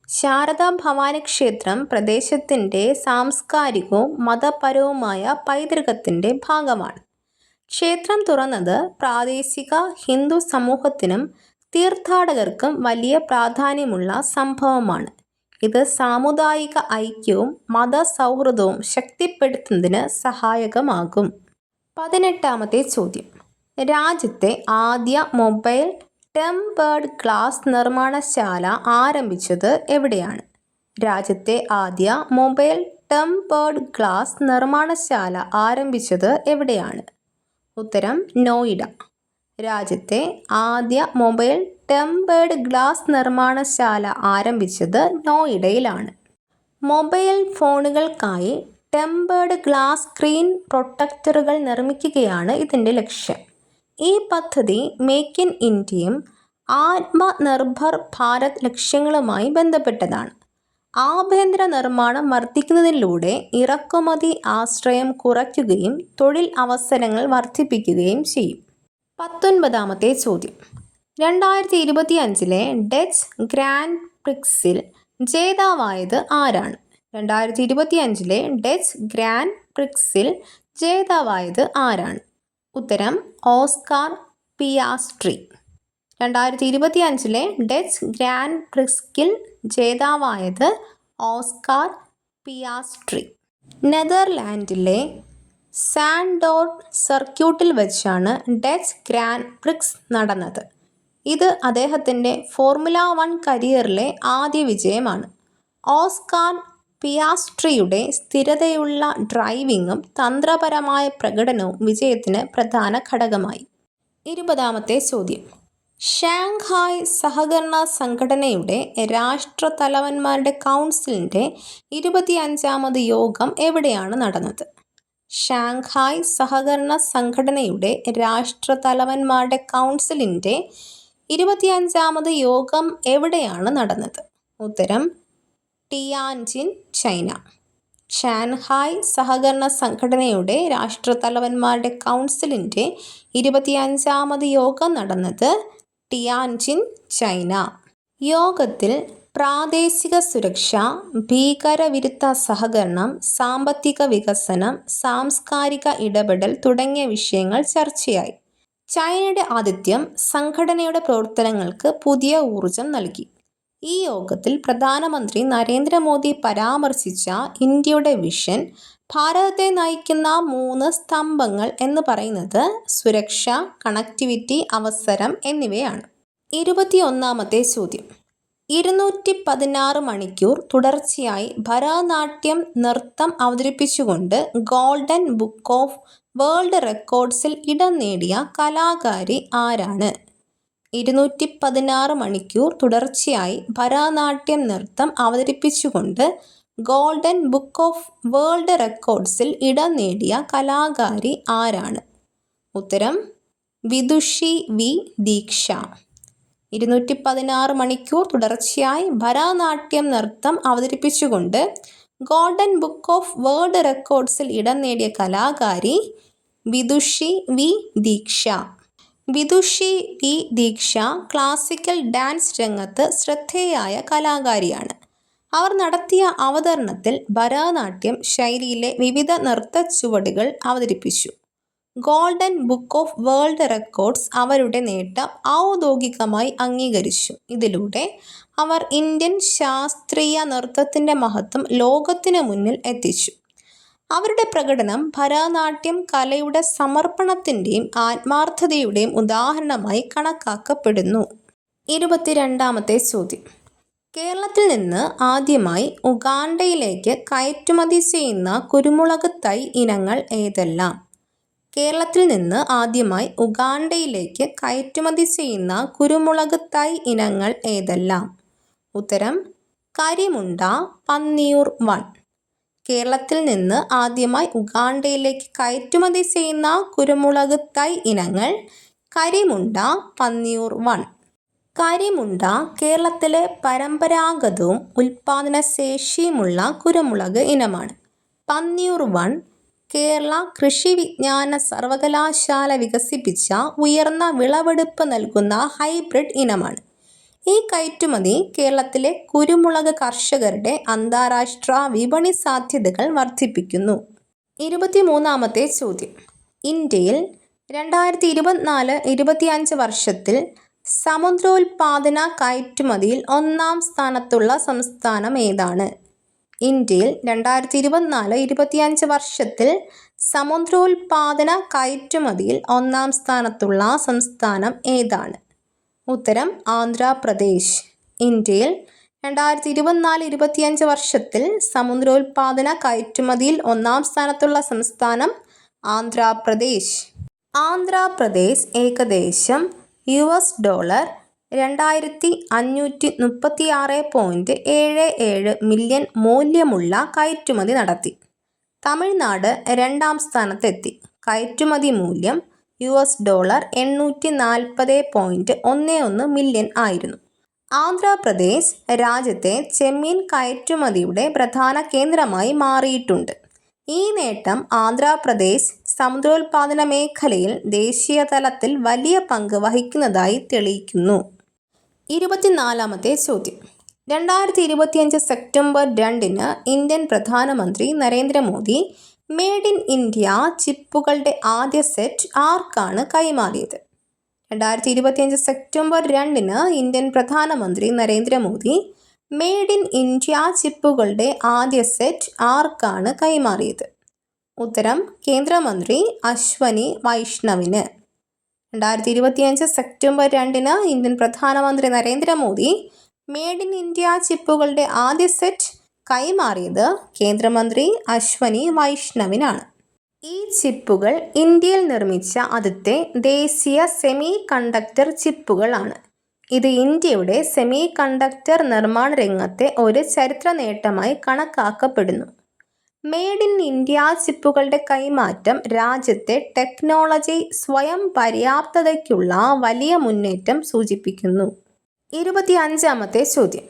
ശാരദാ ഭവാനി ക്ഷേത്രം പ്രദേശത്തിൻ്റെ സാംസ്കാരികവും മതപരവുമായ പൈതൃകത്തിൻ്റെ ഭാഗമാണ്. ക്ഷേത്രം തുറന്നത് പ്രാദേശിക ഹിന്ദു സമൂഹത്തിനും തീർത്ഥാടകർക്കും വലിയ പ്രാധാന്യമുള്ള സംഭവമാണ്. ഇത് സാമുദായിക ഐക്യവും മതസൗഹൃദവും ശക്തിപ്പെടുത്തുന്നതിന് സഹായകമാകും. 18ാമത്തെ ചോദ്യം. രാജ്യത്തെ ആദ്യ മൊബൈൽ ടെമ്പേർഡ് ഗ്ലാസ് നിർമ്മാണശാല ആരംഭിച്ചത് എവിടെയാണ്? രാജ്യത്തെ ആദ്യ മൊബൈൽ ടെമ്പേർഡ് ഗ്ലാസ് നിർമ്മാണശാല ആരംഭിച്ചത് എവിടെയാണ്? ഉത്തരം നോയിഡ. രാജ്യത്തെ ആദ്യ മൊബൈൽ ടെമ്പേർഡ് ഗ്ലാസ് നിർമ്മാണശാല ആരംഭിച്ചത് നോയിഡയിലാണ്. മൊബൈൽ ഫോണുകൾക്കായി ടെമ്പേർഡ് ഗ്ലാസ് സ്ക്രീൻ പ്രൊട്ടക്ടറുകൾ നിർമ്മിക്കുകയാണ് ഇതിൻ്റെ ലക്ഷ്യം. ഈ പദ്ധതി മേക്ക് ഇൻ ഇന്ത്യയും ആത്മനിർഭർ ഭാരത് ലക്ഷ്യങ്ങളുമായി ബന്ധപ്പെട്ടതാണ്. ആഭ്യന്തര നിർമ്മാണം വർദ്ധിക്കുന്നതിലൂടെ ഇറക്കുമതി ആശ്രയം കുറയ്ക്കുകയും തൊഴിൽ അവസരങ്ങൾ വർദ്ധിപ്പിക്കുകയും ചെയ്യും. 19ാമത്തെ ചോദ്യം. 2025 ഡച്ച് ഗ്രാൻഡ് പ്രിക്സിൽ ജേതാവായത് ആരാണ്? 2025 ഡച്ച് ഗ്രാൻഡ് പ്രിക്സിൽ ജേതാവായത് ആരാണ്? ഉത്തരം ഓസ്കാർ പിയാസ്ട്രി. 2025 ഡച്ച് ഗ്രാൻഡ് പ്രിക്സിൽ ജേതാവായത് ഓസ്കാർ പിയാസ്ട്രി. നെതർലാൻഡിലെ സാൻഡോർൺ സർക്യൂട്ടിൽ വെച്ചാണ് ഡച്ച് ഗ്രാൻഡ് പ്രിക്സ് നടന്നത്. ഇത് അദ്ദേഹത്തിൻ്റെ ഫോർമുല 1 കരിയറിലെ ആദ്യ വിജയമാണ്. ഓസ്കാർ പിയാസ്ട്രിയുടെ സ്ഥിരതയുള്ള ഡ്രൈവിംഗും തന്ത്രപരമായ പ്രകടനവും വിജയത്തിന് പ്രധാന ഘടകമായി. 20ാമത്തെ ചോദ്യം. ഷാങ്ഹായ് സഹകരണ സംഘടനയുടെ രാഷ്ട്രതലവന്മാരുടെ കൗൺസിലിൻ്റെ 25ാമത് യോഗം എവിടെയാണ് നടന്നത്? ഷാങ്ഹായ് സഹകരണ സംഘടനയുടെ രാഷ്ട്രതലവന്മാരുടെ കൗൺസിലിൻ്റെ 25ാമത് യോഗം എവിടെയാണ് നടന്നത്? ഉത്തരം ടിയാൻജിൻ, ചൈന. ഷാങ്ഹായ് സഹകരണ സംഘടനയുടെ രാഷ്ട്രതലവന്മാരുടെ കൗൺസിലിൻ്റെ 25ാമത് യോഗം നടന്നത് ടിയാൻജിൻ, ചൈന. യോഗത്തിൽ പ്രാദേശിക സുരക്ഷ, ഭീകരവിരുദ്ധ സഹകരണം, സാമ്പത്തിക വികസനം, സാംസ്കാരിക ഇടപെടൽ തുടങ്ങിയ വിഷയങ്ങൾ ചർച്ചയായി. ചൈനയുടെ ആതിഥ്യം സംഘടനയുടെ പ്രവർത്തനങ്ങൾക്ക് പുതിയ ഊർജം നൽകി. ഈ യോഗത്തിൽ പ്രധാനമന്ത്രി നരേന്ദ്രമോദി പരാമർശിച്ച ഇന്ത്യയുടെ വിഷൻ, ഭാരതത്തെ നയിക്കുന്ന 3 സ്തംഭങ്ങൾ എന്ന് പറയുന്നത് സുരക്ഷ, കണക്ടിവിറ്റി, അവസരം എന്നിവയാണ്. 21ാമത്തെ ചോദ്യം. 216 മണിക്കൂർ തുടർച്ചയായി ഭരതനാട്യം നൃത്തം അവതരിപ്പിച്ചുകൊണ്ട് ഗോൾഡൻ ബുക്ക് ഓഫ് വേൾഡ് റെക്കോർഡ്സിൽ ഇടം നേടിയ കലാകാരി ആരാണ്? 216 മണിക്കൂർ തുടർച്ചയായി ഭരതനാട്യം നൃത്തം അവതരിപ്പിച്ചുകൊണ്ട് ഗോൾഡൻ ബുക്ക് ഓഫ് വേൾഡ് റെക്കോർഡ്സിൽ ഇടം നേടിയ കലാകാരി ആരാണ്? ഉത്തരം വിദുഷി വി ദീക്ഷ. 216 മണിക്കൂർ തുടർച്ചയായി ഭരതനാട്യം നൃത്തം അവതരിപ്പിച്ചുകൊണ്ട് ഗോൾഡൻ ബുക്ക് ഓഫ് വേൾഡ് റെക്കോർഡ്സിൽ ഇടം നേടിയ കലാകാരി വിദുഷി വി ദീക്ഷ. വിദുഷി വി ദീക്ഷ ക്ലാസിക്കൽ ഡാൻസ് രംഗത്ത് ശ്രദ്ധേയായ കലാകാരിയാണ്. അവർ നടത്തിയ അവതരണത്തിൽ ഭരതനാട്യം ശൈലിയിലെ വിവിധ നൃത്ത ചുവടുകൾ അവതരിപ്പിച്ചു. Golden book of world records അവരുടെ നേട്ടം ഔദ്യോഗികമായി അംഗീകരിച്ചു. ഇതിലൂടെ അവർ ഇന്ത്യൻ ശാസ്ത്രീയ നൃത്തത്തിൻ്റെ മഹത്വം ലോകത്തിനു മുന്നിൽ എത്തിച്ചു. അവരുടെ പ്രകടനം ഭരതനാട്യം കലയുടെ സമർപ്പണത്തിൻ്റെയും ആത്മാർത്ഥതയുടെയും ഉദാഹരണമായി കണക്കാക്കപ്പെടുന്നു. 22ാമത്തെ ചോദ്യം. കേരളത്തിൽ നിന്ന് ആദ്യമായി ഉഗാണ്ടയിലേക്ക് കയറ്റുമതി ചെയ്യുന്ന കുരുമുളക് തൈ ഇനങ്ങൾ ഏതെല്ലാം? കേരളത്തിൽ നിന്ന് ആദ്യമായി ഉഗാണ്ടയിലേക്ക് കയറ്റുമതി ചെയ്യുന്ന കുരുമുളക് തൈ ഇനങ്ങൾ ഏതെല്ലാം? ഉത്തരം കരിമുണ്ട, പന്നിയൂർ 1. കേരളത്തിൽ നിന്ന് ആദ്യമായി ഉഗാണ്ടയിലേക്ക് കയറ്റുമതി ചെയ്യുന്ന കുരുമുളക് തൈ ഇനങ്ങൾ കരിമുണ്ട, പന്നിയൂർ 1. കരിമുണ്ട കേരളത്തിലെ പരമ്പരാഗതവും ഉൽപാദനശേഷിയുമുള്ള കുരുമുളക് ഇനമാണ്. പന്നിയൂർ 1 കേരള കൃഷി വിജ്ഞാന സർവകലാശാല വികസിപ്പിച്ച ഉയർന്ന വിളവെടുപ്പ് നൽകുന്ന ഹൈബ്രിഡ് ഇനമാണ്. ഈ കയറ്റുമതി കേരളത്തിലെ കുരുമുളക് കർഷകരുടെ അന്താരാഷ്ട്ര വിപണി സാധ്യതകൾ വർദ്ധിപ്പിക്കുന്നു. 23ാമത്തെ ചോദ്യം. ഇന്ത്യയിൽ 2024-25 വർഷത്തിൽ സമുദ്രോൽപാദന കയറ്റുമതിയിൽ 1ാം സ്ഥാനത്തുള്ള സംസ്ഥാനം ഏതാണ്? ഇന്ത്യയിൽ 2024-25 വർഷത്തിൽ സമുദ്രോൽപാദന കയറ്റുമതിയിൽ 1ാം സ്ഥാനത്തുള്ള സംസ്ഥാനം ഏതാണ്? ഉത്തരം ആന്ധ്രാപ്രദേശ്. ഇന്ത്യയിൽ 2024-25 വർഷത്തിൽ സമുദ്രോൽപാദന കയറ്റുമതിയിൽ 1ാം സ്ഥാനത്തുള്ള സംസ്ഥാനം ആന്ധ്രാപ്രദേശ്. ആന്ധ്രാപ്രദേശ് ഏകദേശം $2,536.77 മില്യൺ മൂല്യമുള്ള കയറ്റുമതി നടത്തി. തമിഴ്നാട് 2ാം സ്ഥാനത്തെത്തി. കയറ്റുമതി മൂല്യം $840.11 മില്യൺ ആയിരുന്നു. ആന്ധ്രാപ്രദേശ് രാജ്യത്തെ ചെമ്മീൻ കയറ്റുമതിയുടെ പ്രധാന കേന്ദ്രമായി മാറിയിട്ടുണ്ട്. ഈ നേട്ടം ആന്ധ്രാപ്രദേശ് സമുദ്രോൽപാദന മേഖലയിൽ ദേശീയ തലത്തിൽ വലിയ പങ്ക് വഹിക്കുന്നതായി തെളിയിക്കുന്നു. 24ാമത്തെ ചോദ്യം. 2025 സെപ്റ്റംബർ 2 ഇന്ത്യൻ പ്രധാനമന്ത്രി നരേന്ദ്രമോദി മെയ്ഡ് ഇൻ ഇന്ത്യ ചിപ്പുകളുടെ ആദ്യ സെറ്റ് ആർക്കാണ് കൈമാറിയത്? 2025 സെപ്റ്റംബർ 2 ഇന്ത്യൻ പ്രധാനമന്ത്രി നരേന്ദ്രമോദി മെയ്ഡ് ഇൻ ഇന്ത്യ ചിപ്പുകളുടെ ആദ്യ സെറ്റ് ആർക്കാണ് കൈമാറിയത്? ഉത്തരം കേന്ദ്രമന്ത്രി അശ്വനി വൈഷ്ണവിന്. 2025 സെപ്റ്റംബർ 2 ഇന്ത്യൻ പ്രധാനമന്ത്രി നരേന്ദ്രമോദി മെയ്ഡ് ഇൻ ഇന്ത്യ ചിപ്പുകളുടെ ആദ്യ സെറ്റ് കൈമാറിയത് കേന്ദ്രമന്ത്രി അശ്വനി വൈഷ്ണവിനാണ്. ഈ ചിപ്പുകൾ ഇന്ത്യയിൽ നിർമ്മിച്ച ആദ്യത്തെ ദേശീയ സെമി കണ്ടക്ടർ ചിപ്പുകളാണ്. ഇത് ഇന്ത്യയുടെ സെമി കണ്ടക്ടർ നിർമ്മാണ രംഗത്തെ ഒരു ചരിത്ര നേട്ടമായി കണക്കാക്കപ്പെടുന്നു. മെയ്ഡ് ഇൻ ഇന്ത്യ ചിപ്പുകളുടെ കൈമാറ്റം രാജ്യത്തെ ടെക്നോളജി സ്വയം പര്യാപ്തതയ്ക്കുള്ള വലിയ മുന്നേറ്റം സൂചിപ്പിക്കുന്നു. 25-ാമത്തെ ചോദ്യം.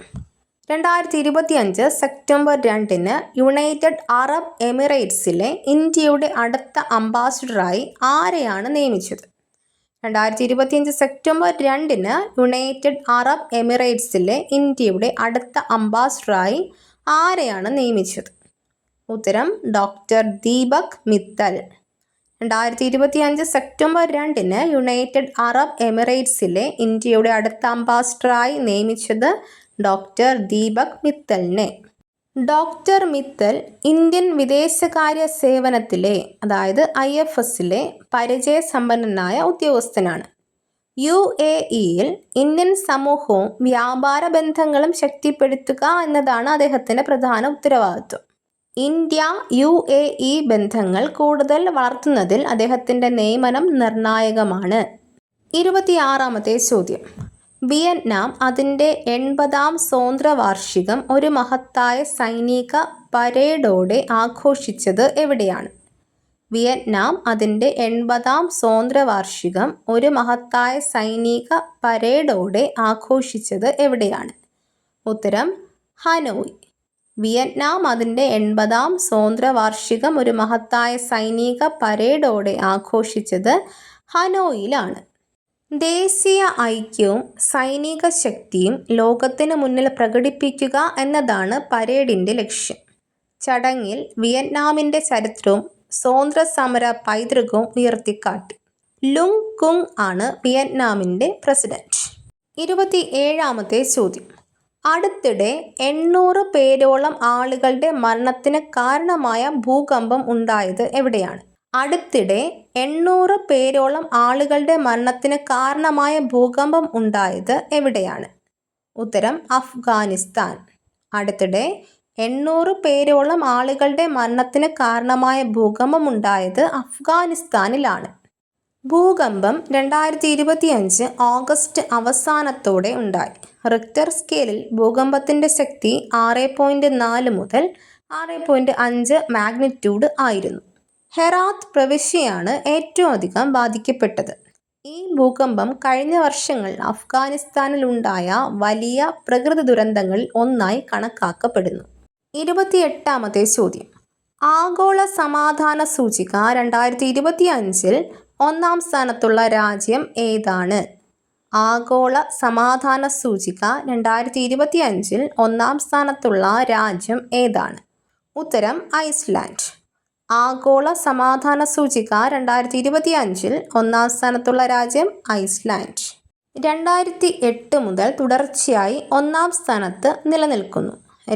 2025 സെപ്റ്റംബർ 2-ന് യുണൈറ്റഡ് അറബ് എമിറേറ്റ്സിലെ ഇന്ത്യയുടെ അടുത്ത അംബാസഡറായി ആരെയാണ് നിയമിച്ചത്? 2025 സെപ്റ്റംബർ 2-ന് യുണൈറ്റഡ് അറബ് എമിറേറ്റ്സിലെ ഇന്ത്യയുടെ അടുത്ത അംബാസഡറായി ആരെയാണ് നിയമിച്ചത്? ഉത്തരം ഡോക്ടർ ദീപക് മിത്തൽ. 2025 സെപ്റ്റംബർ 2-ന് യുണൈറ്റഡ് അറബ് എമിറേറ്റ്സിലെ ഇന്ത്യയുടെ അടുത്ത അംബാസഡറായി നിയമിച്ചത് ഡോക്ടർ ദീപക് മിത്തലിനെ. ഡോക്ടർ മിത്തൽ ഇന്ത്യൻ വിദേശകാര്യ സേവനത്തിലെ അതായത് IFSലെ പരിചയസമ്പന്നനായ ഉദ്യോഗസ്ഥനാണ്. UAEയിൽ ഇന്ത്യൻ സമൂഹവും വ്യാപാര ബന്ധങ്ങളും ശക്തിപ്പെടുത്തുക എന്നതാണ് അദ്ദേഹത്തിൻ്റെ പ്രധാന ഉത്തരവാദിത്വം. ഇന്ത്യ UAE ബന്ധങ്ങൾ കൂടുതൽ വളർത്തുന്നതിൽ അദ്ദേഹത്തിൻ്റെ നിയമനം നിർണായകമാണ്. 26-ാമത്തെ ചോദ്യം. വിയറ്റ്നാം അതിൻ്റെ 80-ാം സ്വാതന്ത്ര്യവാർഷികം ഒരു മഹത്തായ സൈനിക പരേഡോടെ ആഘോഷിച്ചത് എവിടെയാണ്? വിയറ്റ്നാം അതിൻ്റെ 80-ാം സ്വാതന്ത്ര്യവാർഷികം ഒരു മഹത്തായ സൈനിക പരേഡോടെ ആഘോഷിച്ചത് എവിടെയാണ്? ഉത്തരം ഹനോയ്. വിയറ്റ്നാം അതിൻ്റെ 80-ാം സ്വാതന്ത്ര്യവാർഷികം ഒരു മഹത്തായ സൈനിക പരേഡോടെ ആഘോഷിച്ചത് ഹനോയിലാണ്. ദേശീയ ഐക്യവും സൈനിക ശക്തിയും ലോകത്തിന് മുന്നിൽ പ്രകടിപ്പിക്കുക എന്നതാണ് പരേഡിൻ്റെ ലക്ഷ്യം. ചടങ്ങിൽ വിയറ്റ്നാമിൻ്റെ ചരിത്രവും സ്വാതന്ത്ര്യസമര പൈതൃകവും ഉയർത്തിക്കാട്ടി. ലുങ് കുങ് ആണ് വിയറ്റ്നാമിൻ്റെ പ്രസിഡന്റ്. 27-ാമത്തെ ചോദ്യം. അടുത്തിടെ 800 പേരോളം ആളുകളുടെ മരണത്തിന് കാരണമായ ഭൂകമ്പം ഉണ്ടായത് എവിടെയാണ്? അടുത്തിടെ 800 പേരോളം ആളുകളുടെ മരണത്തിന് കാരണമായ ഭൂകമ്പം ഉണ്ടായത് എവിടെയാണ്? ഉത്തരം അഫ്ഗാനിസ്ഥാൻ. അടുത്തിടെ 800 പേരോളം ആളുകളുടെ മരണത്തിന് കാരണമായ ഭൂകമ്പം ഉണ്ടായത് അഫ്ഗാനിസ്ഥാനിലാണ്. ഭൂകമ്പം 2025 ഓഗസ്റ്റ് അവസാനത്തോടെ ഉണ്ടായി. റിക്ടർ സ്കെയിലിൽ ഭൂകമ്പത്തിൻ്റെ ശക്തി 6.4 മുതൽ 6.5 മാഗ്നിറ്റ്യൂഡ് ആയിരുന്നു. ഹെറാത്ത് പ്രവിശ്യയാണ് ഏറ്റവും അധികം ബാധിക്കപ്പെട്ടത്. ഈ ഭൂകമ്പം കഴിഞ്ഞ വർഷങ്ങളിൽ അഫ്ഗാനിസ്ഥാനിലുണ്ടായ വലിയ പ്രകൃതി ദുരന്തങ്ങളിൽ ഒന്നായി കണക്കാക്കപ്പെടുന്നു. 28-ാമത്തെ ചോദ്യം. ആഗോള സമാധാന സൂചിക 2025 ഒന്നാം സ്ഥാനത്തുള്ള രാജ്യം ഏതാണ്? ആഗോള സമാധാന സൂചിക 2025 ഒന്നാം സ്ഥാനത്തുള്ള രാജ്യം ഏതാണ്? ഉത്തരം ഐസ്ലാൻഡ്. ആഗോള സമാധാന സൂചിക 2025 ഒന്നാം സ്ഥാനത്തുള്ള രാജ്യം ഐസ്ലാൻഡ്. 2008 മുതൽ തുടർച്ചയായി ഒന്നാം സ്ഥാനത്ത് നിലനിൽക്കുന്നു.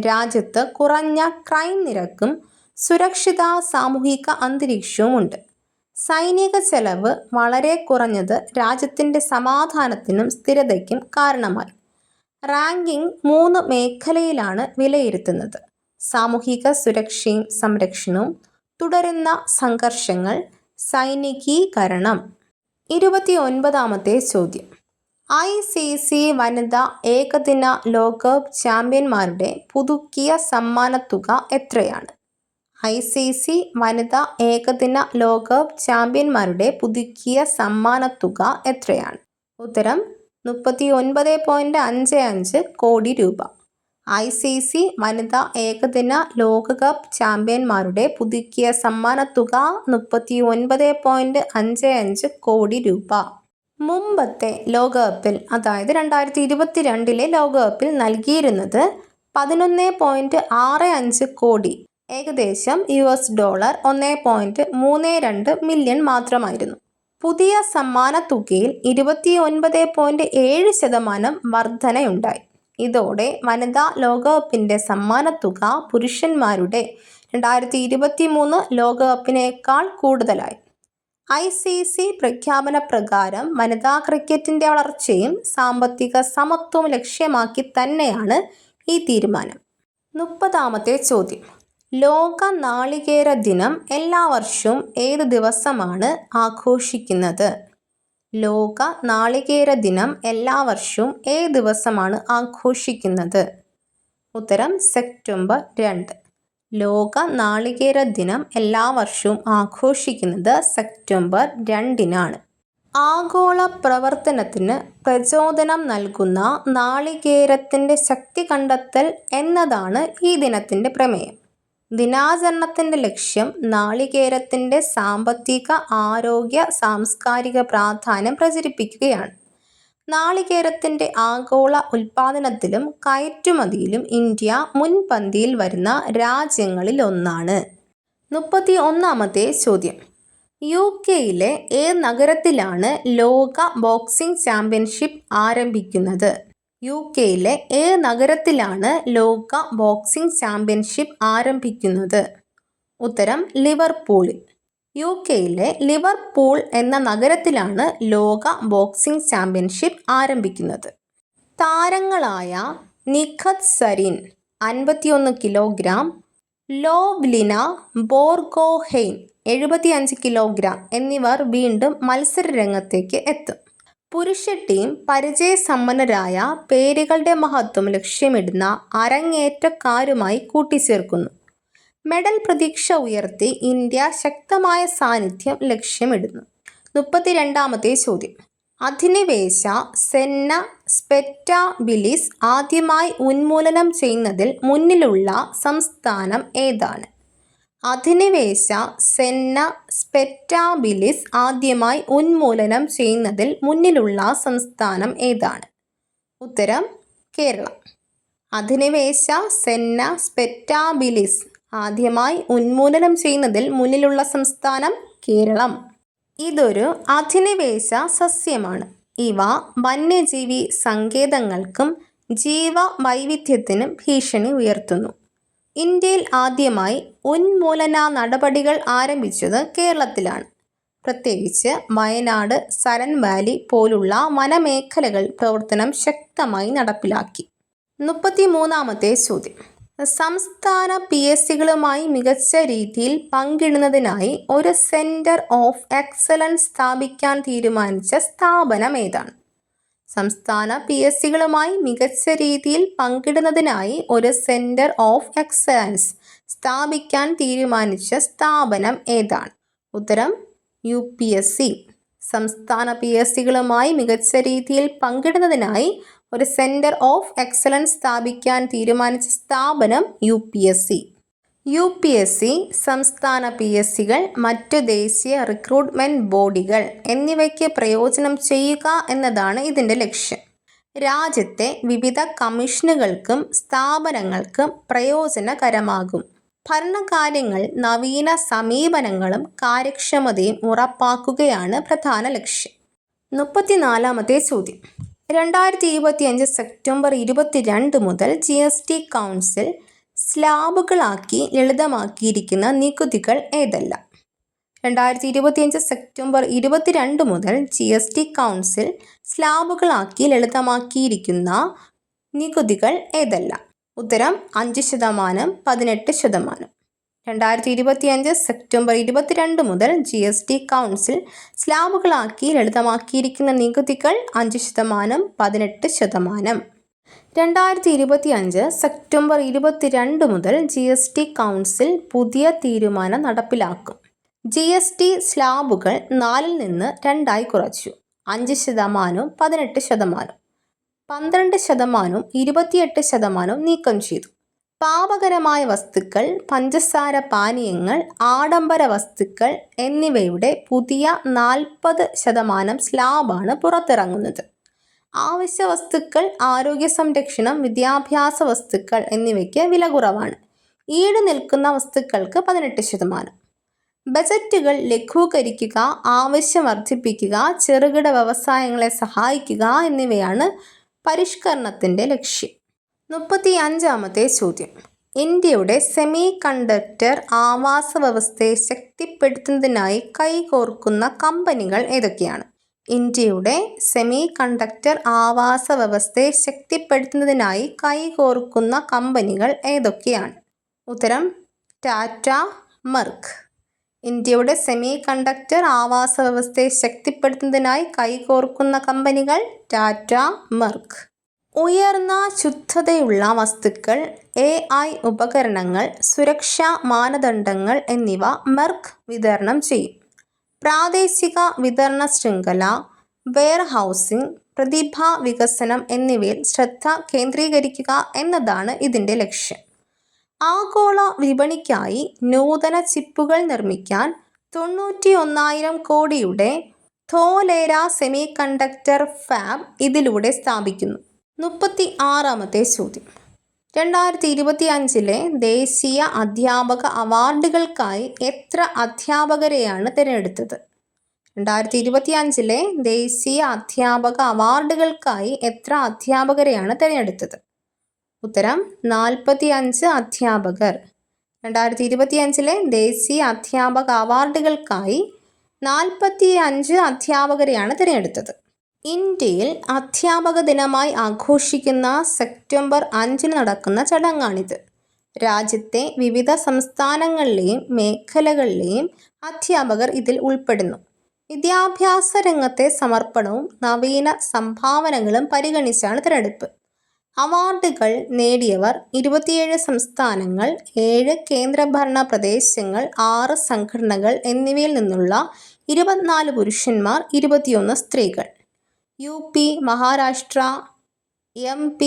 രാജ്യത്ത് കുറഞ്ഞ ക്രൈം നിരക്കും സുരക്ഷിത സാമൂഹിക അന്തരീക്ഷവുമുണ്ട്. സൈനിക ചെലവ് വളരെ കുറഞ്ഞത് രാജ്യത്തിൻ്റെ സമാധാനത്തിനും സ്ഥിരതയ്ക്കും കാരണമായി. റാങ്കിംഗ് 3 മേഖലയിലാണ് വിലയിരുത്തുന്നത്: സാമൂഹിക സുരക്ഷയും സംരക്ഷണവും, തുടരുന്ന സംഘർഷങ്ങൾ, സൈനികീകരണം. 29-ാമത്തെ ചോദ്യം. ICC വനിതാ ഏകദിന ലോകകപ്പ് ചാമ്പ്യന്മാരുടെ പുതുക്കിയ സമ്മാനത്തുക എത്രയാണ്? ICC വനിതാ ഏകദിന ലോകകപ്പ് ചാമ്പ്യന്മാരുടെ പുതുക്കിയ സമ്മാനത്തുക എത്രയാണ്? ഉത്തരം 39.55 കോടി രൂപ. ICC വനിതാ ഏകദിന ലോകകപ്പ് ചാമ്പ്യന്മാരുടെ പുതുക്കിയ സമ്മാനത്തുക 39.55 കോടി രൂപ. മുമ്പത്തെ ലോകകപ്പിൽ അതായത് 2022 ലോകകപ്പിൽ നൽകിയിരുന്നത് $11.65 കോടി, ഏകദേശം $1.32 മില്യൺ മാത്രമായിരുന്നു. പുതിയ സമ്മാനത്തുകയിൽ 29.7% വർധനയുണ്ടായി. ഇതോടെ വനിതാ ലോകകപ്പിൻ്റെ സമ്മാനത്തുക പുരുഷന്മാരുടെ 2023 ലോകകപ്പിനേക്കാൾ കൂടുതലായി. ICC പ്രഖ്യാപന പ്രകാരം വനിതാ ക്രിക്കറ്റിൻ്റെ വളർച്ചയും സാമ്പത്തിക സമത്വവും ലക്ഷ്യമാക്കി തന്നെയാണ് ഈ തീരുമാനം. 30-ാമത്തെ ചോദ്യം. ലോക നാളികേര ദിനം എല്ലാ വർഷവും ഏത് ദിവസമാണ് ആഘോഷിക്കുന്നത്? ലോക നാളികേര ദിനം എല്ലാ വർഷവും ഏത് ദിവസമാണ് ആഘോഷിക്കുന്നത്? ഉത്തരം സെപ്റ്റംബർ 2. ലോക നാളികേര ദിനം എല്ലാ വർഷവും ആഘോഷിക്കുന്നത് സെപ്റ്റംബർ 2-നാണ്. ആഗോള പ്രവർത്തനത്തിന് പ്രചോദനം നൽകുന്ന നാളികേരത്തിൻ്റെ ശക്തി കണ്ടെത്തൽ എന്നതാണ് ഈ ദിനത്തിൻ്റെ പ്രമേയം. ദിനാചരണത്തിൻ്റെ ലക്ഷ്യം നാളികേരത്തിൻ്റെ സാമ്പത്തിക, ആരോഗ്യ, സാംസ്കാരിക പ്രാധാന്യം പ്രചരിപ്പിക്കുകയാണ്. നാളികേരത്തിൻ്റെ ആഗോള ഉൽപ്പാദനത്തിലും കയറ്റുമതിയിലും ഇന്ത്യ മുൻപന്തിയിൽ വരുന്ന രാജ്യങ്ങളിലൊന്നാണ്. 31-ാമത്തെ ചോദ്യം. UK-യിലെ ഏത് നഗരത്തിലാണ് ലോക ബോക്സിംഗ് ചാമ്പ്യൻഷിപ്പ് ആരംഭിക്കുന്നത്? UK-യിലെ ഏത് നഗരത്തിലാണ് ലോക ബോക്സിംഗ് ചാമ്പ്യൻഷിപ്പ് ആരംഭിക്കുന്നത്? ഉത്തരം ലിവർപൂളിൽ. UK-യിലെ ലിവർപൂൾ എന്ന നഗരത്തിലാണ് ലോക ബോക്സിംഗ് ചാമ്പ്യൻഷിപ്പ് ആരംഭിക്കുന്നത്. താരങ്ങളായ നിഖത് സരീൻ 51 കിലോഗ്രാം, ലോവ്ലിന ബോർഗോഹെയ്ൻ 75 കിലോഗ്രാം എന്നിവർ വീണ്ടും മത്സരരംഗത്തേക്ക് എത്തും. പുരുഷ ടീം പരിചയസമ്പന്നരായ പേരുകളുടെ മഹത്വം ലക്ഷ്യമിടുന്ന അരങ്ങേറ്റക്കാരുമായി കൂട്ടിച്ചേർക്കുന്നു. മെഡൽ പ്രതീക്ഷ ഉയർത്തി ഇന്ത്യ ശക്തമായ സാന്നിധ്യം ലക്ഷ്യമിടുന്നു. 32-ാമത്തെ ചോദ്യം. അധിനിവേശ സെന്ന സ്പെറ്റാബിലിസ് ആദ്യമായി ഉന്മൂലനം ചെയ്യുന്നതിൽ മുന്നിലുള്ള സംസ്ഥാനം ഏതാണ്? അധിനിവേശ സെന്ന സ്പെറ്റാബിലിസ് ആദ്യമായി ഉന്മൂലനം ചെയ്യുന്നതിൽ മുന്നിലുള്ള സംസ്ഥാനം ഏതാണ്? ഉത്തരം കേരളം. അധിനിവേശ സെന്ന സ്പെറ്റാബിലിസ് ആദ്യമായി ഉന്മൂലനം ചെയ്യുന്നതിൽ മുന്നിലുള്ള സംസ്ഥാനം കേരളം. ഇതൊരു അധിനിവേശ സസ്യമാണ്. ഇവ വന്യജീവി സങ്കേതങ്ങൾക്കും ജീവവൈവിധ്യത്തിനും ഭീഷണി ഉയർത്തുന്നു. ഇന്ത്യയിൽ ആദ്യമായി ഉന്മൂലന നടപടികൾ ആരംഭിച്ചത് കേരളത്തിലാണ്. പ്രത്യേകിച്ച് വയനാട്, സരൺ വാലി പോലുള്ള വനമേഖലകൾ പ്രവർത്തനം ശക്തമായി നടപ്പിലാക്കി. 33-ാമത്തെ ചോദ്യം. സംസ്ഥാന PSCകളുമായി മികച്ച രീതിയിൽ പങ്കിടുന്നതിനായി ഒരു സെന്റർ ഓഫ് എക്സലൻസ് സ്ഥാപിക്കാൻ തീരുമാനിച്ച സ്ഥാപനം ഏതാണ്? സംസ്ഥാന PSCകളുമായി മികച്ച രീതിയിൽ പങ്കിടുന്നതിനായി ഒരു സെന്റർ ഓഫ് എക്സലൻസ് സ്ഥാപിക്കാൻ തീരുമാനിച്ച സ്ഥാപനം ഏതാണ്? ഉത്തരം UPSC. സംസ്ഥാന PSCകളുമായി മികച്ച രീതിയിൽ പങ്കിടുന്നതിനായി ഒരു സെന്റർ ഓഫ് എക്സലൻസ് സ്ഥാപിക്കാൻ തീരുമാനിച്ച സ്ഥാപനം UPSC. UPSC, സംസ്ഥാന PSCകൾ, മറ്റു ദേശീയ റിക്രൂട്ട്മെന്റ് ബോഡികൾ എന്നിവയ്ക്ക് പ്രയോജനം ചെയ്യുക എന്നതാണ് ഇതിൻ്റെ ലക്ഷ്യം. രാജ്യത്തെ വിവിധ കമ്മീഷനുകൾക്കും സ്ഥാപനങ്ങൾക്കും പ്രയോജനകരമാകും. ഭരണകാര്യങ്ങൾ നവീന സമീപനങ്ങളും കാര്യക്ഷമതയും ഉറപ്പാക്കുകയാണ് പ്രധാന ലക്ഷ്യം. 34-ാമത്തെ ചോദ്യം. 2025 സെപ്റ്റംബർ 22 മുതൽ GST കൗൺസിൽ സ്ലാബുകളാക്കി ലളിതമാക്കിയിരിക്കുന്ന നികുതികൾ ഏതെല്ലാം? 2025 സെപ്റ്റംബർ 22 മുതൽ GST കൗൺസിൽ സ്ലാബുകളാക്കി ലളിതമാക്കിയിരിക്കുന്ന നികുതികൾ ഏതെല്ലാം? ഉത്തരം 5%, 18%. 2025 സെപ്റ്റംബർ 22 മുതൽ GST കൗൺസിൽ സ്ലാബുകളാക്കി ലളിതമാക്കിയിരിക്കുന്ന നികുതികൾ 5%, 18%. 2025 സെപ്റ്റംബർ 22 മുതൽ GST കൗൺസിൽ പുതിയ തീരുമാനം നടപ്പിലാക്കും. GST സ്ലാബുകൾ 4-ൽ നിന്ന് 2-ആയി കുറച്ചു. 5%, 18%, 12%, 28% നീക്കം ചെയ്തു. പാപകരമായ വസ്തുക്കൾ, പഞ്ചസാര പാനീയങ്ങൾ, ആഡംബര വസ്തുക്കൾ എന്നിവയുടെ പുതിയ 40% സ്ലാബാണ് പുറത്തിറങ്ങുന്നത്. ആവശ്യ വസ്തുക്കൾ, ആരോഗ്യ സംരക്ഷണം, വിദ്യാഭ്യാസ വസ്തുക്കൾ എന്നിവയ്ക്ക് വില കുറവാണ്. ഈട് നിൽക്കുന്ന വസ്തുക്കൾക്ക് 18%. ബജറ്റുകൾ ലഘൂകരിക്കുക, ആവശ്യം വർദ്ധിപ്പിക്കുക, ചെറുകിട വ്യവസായങ്ങളെ സഹായിക്കുക എന്നിവയാണ് പരിഷ്കരണത്തിൻ്റെ ലക്ഷ്യം. 35-ാമത്തെ ചോദ്യം. ഇന്ത്യയുടെ സെമി കണ്ടക്ടർ ആവാസ വ്യവസ്ഥയെ ശക്തിപ്പെടുത്തുന്നതിനായി കൈകോർക്കുന്ന കമ്പനികൾ ഏതൊക്കെയാണ്? ഇന്ത്യയുടെ സെമി കണ്ടക്ടർ ആവാസ വ്യവസ്ഥയെ ശക്തിപ്പെടുത്തുന്നതിനായി കൈകോർക്കുന്ന കമ്പനികൾ ഏതൊക്കെയാണ്? ഉത്തരം ടാറ്റ, മെർക്ക്. ഇന്ത്യയുടെ സെമി കണ്ടക്ടർ ആവാസ വ്യവസ്ഥയെ ശക്തിപ്പെടുത്തുന്നതിനായി കൈകോർക്കുന്ന കമ്പനികൾ ടാറ്റ, മെർക്ക്. ഉയർന്ന ശുദ്ധതയുള്ള വസ്തുക്കൾ, AI ഉപകരണങ്ങൾ, സുരക്ഷാ മാനദണ്ഡങ്ങൾ എന്നിവ മെർക്ക് വിതരണം ചെയ്യും. പ്രാദേശിക വിതരണ ശൃംഖല, വെയർഹൗസിംഗ്, പ്രതിഭാ വികസനം എന്നിവയിൽ ശ്രദ്ധ കേന്ദ്രീകരിക്കുക എന്നതാണ് ഇതിൻ്റെ ലക്ഷ്യം. ആഗോള വിപണിക്കായി നൂതന ചിപ്പുകൾ നിർമ്മിക്കാൻ 91,000 കോടിയുടെ ധോലേര സെമി കണ്ടക്ടർ ഫാബ് ഇതിലൂടെ സ്ഥാപിക്കുന്നു. 36-ാമത്തെ ചോദ്യം. 2025 ദേശീയ അധ്യാപക അവാർഡുകൾക്കായി എത്ര അധ്യാപകരെയാണ് തിരഞ്ഞെടുത്തത്? 2025 ദേശീയ അധ്യാപക അവാർഡുകൾക്കായി എത്ര അധ്യാപകരെയാണ് തിരഞ്ഞെടുത്തത്? ഉത്തരം 45 അധ്യാപകർ. 2025 ദേശീയ അധ്യാപക അവാർഡുകൾക്കായി 45 അധ്യാപകരെയാണ് തിരഞ്ഞെടുത്തത്. ഇന്ത്യയിൽ അധ്യാപക ദിനമായി ആഘോഷിക്കുന്ന സെപ്റ്റംബർ 5 നടക്കുന്ന ചടങ്ങാണിത്. രാജ്യത്തെ വിവിധ സംസ്ഥാനങ്ങളിലെയും മേഖലകളിലെയും അധ്യാപകർ ഇതിൽ ഉൾപ്പെടുന്നു. വിദ്യാഭ്യാസ രംഗത്തെ സമർപ്പണവും നവീന സംഭാവനകളും പരിഗണിച്ചാണ് തിരഞ്ഞെടുപ്പ്. അവാർഡുകൾ നേടിയവർ 27 സംസ്ഥാനങ്ങൾ, 7 കേന്ദ്രഭരണ പ്രദേശങ്ങൾ, 6 സംഘടനകൾ എന്നിവയിൽ നിന്നുള്ള 24 പുരുഷന്മാർ, 21 സ്ത്രീകൾ. UP, മഹാരാഷ്ട്ര, MP,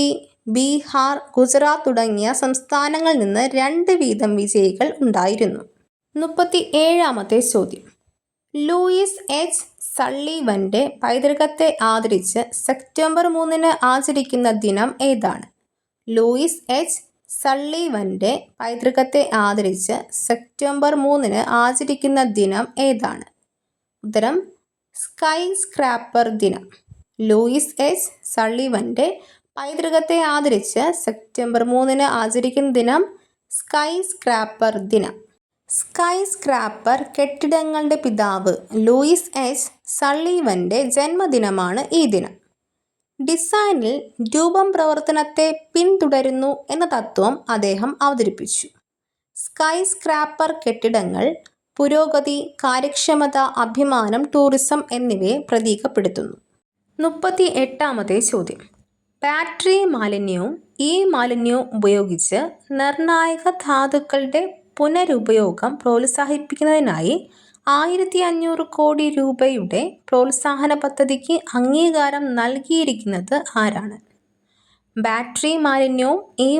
ബീഹാർ, ഗുജറാത്ത് തുടങ്ങിയ സംസ്ഥാനങ്ങളിൽ നിന്ന് 2 വീതം വിജയികൾ ഉണ്ടായിരുന്നു. 37-ാമത്തെ ചോദ്യം. Luis H. സള്ളിവൻ്റെ പൈതൃകത്തെ ആദരിച്ച് സെപ്റ്റംബർ 3 ആചരിക്കുന്ന ദിനം ഏതാണ്? Luis H. സള്ളിവൻ്റെ പൈതൃകത്തെ ആദരിച്ച് സെപ്റ്റംബർ 3 ആചരിക്കുന്ന ദിനം ഏതാണ്? ഉത്തരം സ്കൈ സ്ക്രാപ്പർ ദിനം. Louis H. സള്ളിവൻ്റെ പൈതൃകത്തെ ആദരിച്ച് സെപ്റ്റംബർ 3 ആചരിക്കുന്ന ദിനം സ്കൈ സ്ക്രാപ്പർ ദിനം. സ്കൈ സ്ക്രാപ്പർ കെട്ടിടങ്ങളുടെ പിതാവ് ലൂയിസ് H. സള്ളിവൻ്റെ ജന്മദിനമാണ് ഈ ദിനം. ഡിസൈനിൽ രൂപം പ്രവർത്തനത്തെ പിന്തുടരുന്നു എന്ന തത്വം അദ്ദേഹം അവതരിപ്പിച്ചു. സ്കൈ സ്ക്രാപ്പർ കെട്ടിടങ്ങൾ പുരോഗതി, കാര്യക്ഷമത, അഭിമാനം, ടൂറിസം എന്നിവയെ പ്രതീകപ്പെടുത്തുന്നു. 38-ാമത്തെ ചോദ്യം. ബാറ്ററി മാലിന്യവും മാലിന്യവും ഉപയോഗിച്ച് നിർണായക ധാതുക്കളുടെ പുനരുപയോഗം പ്രോത്സാഹിപ്പിക്കുന്നതിനായി 1,500 കോടി രൂപയുടെ പ്രോത്സാഹന പദ്ധതിക്ക് അംഗീകാരം നൽകിയിരിക്കുന്നത് ആരാണ്? ബാറ്ററി മാലിന്യവും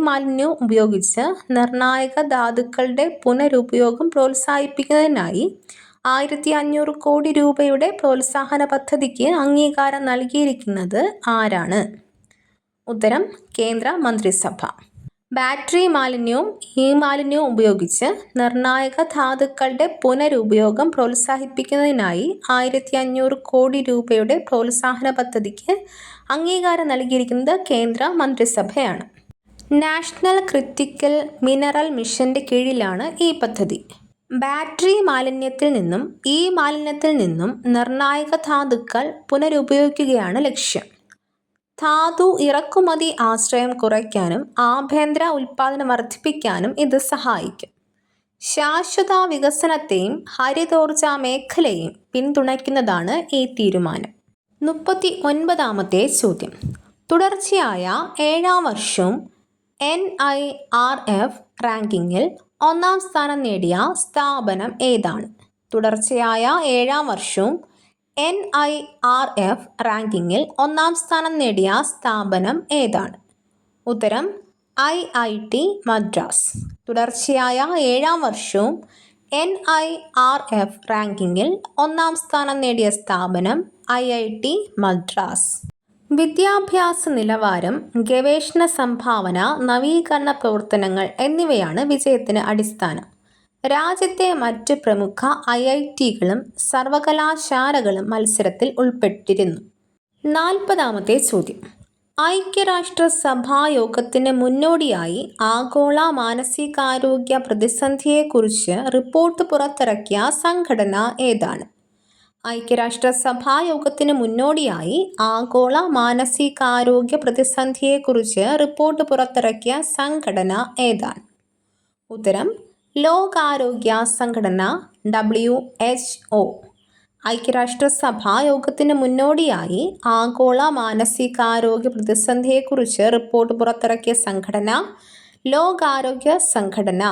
മാലിന്യവും ഉപയോഗിച്ച് നിർണായക ധാതുക്കളുടെ പുനരുപയോഗം പ്രോത്സാഹിപ്പിക്കുന്നതിനായി 1,500 കോടി രൂപയുടെ പ്രോത്സാഹന പദ്ധതിക്ക് അംഗീകാരം നൽകിയിരിക്കുന്നത് ആരാണ്? ഉത്തരം കേന്ദ്ര മന്ത്രിസഭ. ബാറ്ററി മാലിന്യവും മാലിന്യവും ഉപയോഗിച്ച് നിർണായക ധാതുക്കളുടെ പുനരുപയോഗം പ്രോത്സാഹിപ്പിക്കുന്നതിനായി 1,500 കോടി രൂപയുടെ പ്രോത്സാഹന പദ്ധതിക്ക് അംഗീകാരം നൽകിയിരിക്കുന്നത് കേന്ദ്ര മന്ത്രിസഭയാണ്. നാഷണൽ ക്രിട്ടിക്കൽ മിനറൽ മിഷന്റെ കീഴിലാണ് ഈ പദ്ധതി. ബാറ്ററി മാലിന്യത്തിൽ നിന്നും മാലിന്യത്തിൽ നിന്നും നിർണായക ധാതുക്കൾ പുനരുപയോഗിക്കുകയാണ് ലക്ഷ്യം. ധാതു ഇറക്കുമതി ആശ്രയം കുറയ്ക്കാനും ആഭ്യന്തര ഉൽപ്പാദനം വർദ്ധിപ്പിക്കാനും ഇത് സഹായിക്കും. ശാശ്വത വികസനത്തെയും ഹരിതോർജ മേഖലയെയും പിന്തുണയ്ക്കുന്നതാണ് ഈ തീരുമാനം. 39-ാമത്തെ ചോദ്യം. തുടർച്ചയായ 7-ാം വർഷവും NIRF റാങ്കിങ്ങിൽ 1-ാം സ്ഥാനം നേടിയ സ്ഥാപനം ഏതാണ്? തുടർച്ചയായ 7-ാം വർഷവും NIRF റാങ്കിങ്ങിൽ 1-ാം സ്ഥാനം നേടിയ സ്ഥാപനം ഏതാണ്? ഉത്തരം IIT മദ്രാസ്. തുടർച്ചയായ 7-ാം വർഷവും NIRF റാങ്കിങ്ങിൽ 1-ാം സ്ഥാനം നേടിയ സ്ഥാപനം IIT മദ്രാസ്. വിദ്യാഭ്യാസ നിലവാരം, ഗവേഷണ സംഭാവന, നവീകരണ പ്രവർത്തനങ്ങൾ എന്നിവയാണ് വിജയത്തിന് അടിസ്ഥാനം. രാജ്യത്തെ മറ്റ് പ്രമുഖ IITകളും സർവകലാശാലകളും മത്സരത്തിൽ ഉൾപ്പെട്ടിരുന്നു. 40-ാമത്തെ ചോദ്യം. ഐക്യരാഷ്ട്രസഭാ യോഗത്തിന് മുന്നോടിയായി ആഗോള മാനസികാരോഗ്യ പ്രതിസന്ധിയെക്കുറിച്ച് റിപ്പോർട്ട് പുറത്തിറക്കിയ സംഘടന ഏതാണ്? ഐക്യരാഷ്ട്രസഭാ യോഗത്തിന് മുന്നോടിയായി ആഗോള മാനസികാരോഗ്യ പ്രതിസന്ധിയെക്കുറിച്ച് റിപ്പോർട്ട് പുറത്തിറക്കിയ സംഘടന ഏതാണ്? ഉത്തരം ലോകാരോഗ്യ സംഘടന WHO ഐക്യരാഷ്ട്രസഭാ യോഗത്തിന് മുന്നോടിയായി ആഗോള മാനസികാരോഗ്യ പ്രതിസന്ധിയെക്കുറിച്ച് റിപ്പോർട്ട് പുറത്തിറക്കിയ സംഘടന ലോകാരോഗ്യ സംഘടന,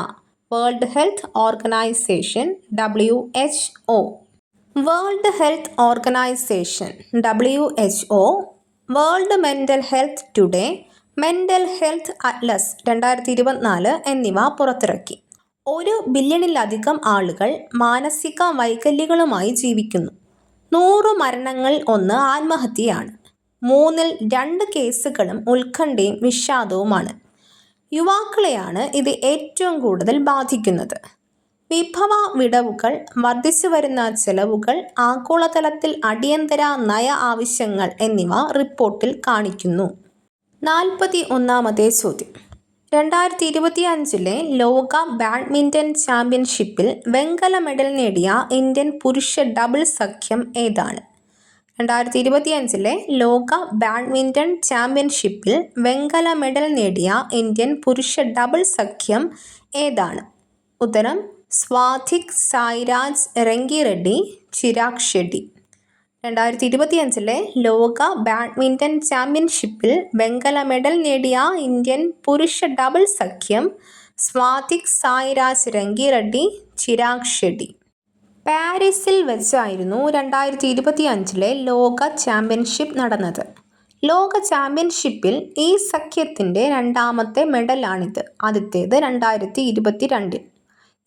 world health organisation WHO. World health organisation WHO world mental health today, mental health Atlas 2024 എന്നിവ പുറത്തിറക്കി. 1 ബില്യണിലധികം ആളുകൾ മാനസിക വൈകല്യങ്ങളുമായി ജീവിക്കുന്നു. 100 മരണങ്ങളിൽ 1 ആത്മഹത്യയാണ്. 3-ൽ 2 കേസുകളും ഉത്കണ്ഠയും വിഷാദവുമാണ്. യുവാക്കളെയാണ് ഇത് ഏറ്റവും കൂടുതൽ ബാധിക്കുന്നത്. വിഭവ വിടവുകൾ, വർദ്ധിച്ചുവരുന്ന ചെലവുകൾ, ആഗോളതലത്തിൽ അടിയന്തര നയ ആവശ്യങ്ങൾ എന്നിവ റിപ്പോർട്ടിൽ കാണിക്കുന്നു. 41-ാമത്തെ ചോദ്യം. 2025 ലോക ബാഡ്മിൻ്റൺ ചാമ്പ്യൻഷിപ്പിൽ വെങ്കല മെഡൽ നേടിയ ഇന്ത്യൻ പുരുഷ ഡബിൾ സഖ്യം ഏതാണ്? 2025 ലോക ബാഡ്മിൻ്റൺ ചാമ്പ്യൻഷിപ്പിൽ വെങ്കല മെഡൽ നേടിയ ഇന്ത്യൻ പുരുഷ ഡബിൾ സഖ്യം ഏതാണ്? ഉത്തരം സ്വാതിക് സായിരാജ് രംഗിറെഡ്ഡി, ചിരാഗ് ഷെഡ്ഡി. 2025 ലോക ബാഡ്മിൻ്റൺ ചാമ്പ്യൻഷിപ്പിൽ വെങ്കല മെഡൽ നേടിയ ഇന്ത്യൻ പുരുഷ ഡബിൾ സഖ്യം സ്വാതിക് സായിരാജ് രംഗിറെഡ്ഡി, ചിരാഗ് ഷെഡ്ഡി. പാരീസിൽ വെച്ചായിരുന്നു 2025 ലോക ചാമ്പ്യൻഷിപ്പ് നടന്നത്. ലോക ചാമ്പ്യൻഷിപ്പിൽ ഈ സഖ്യത്തിൻ്റെ 2ാമത്തെ മെഡലാണിത്. ആദ്യത്തേത് 2022.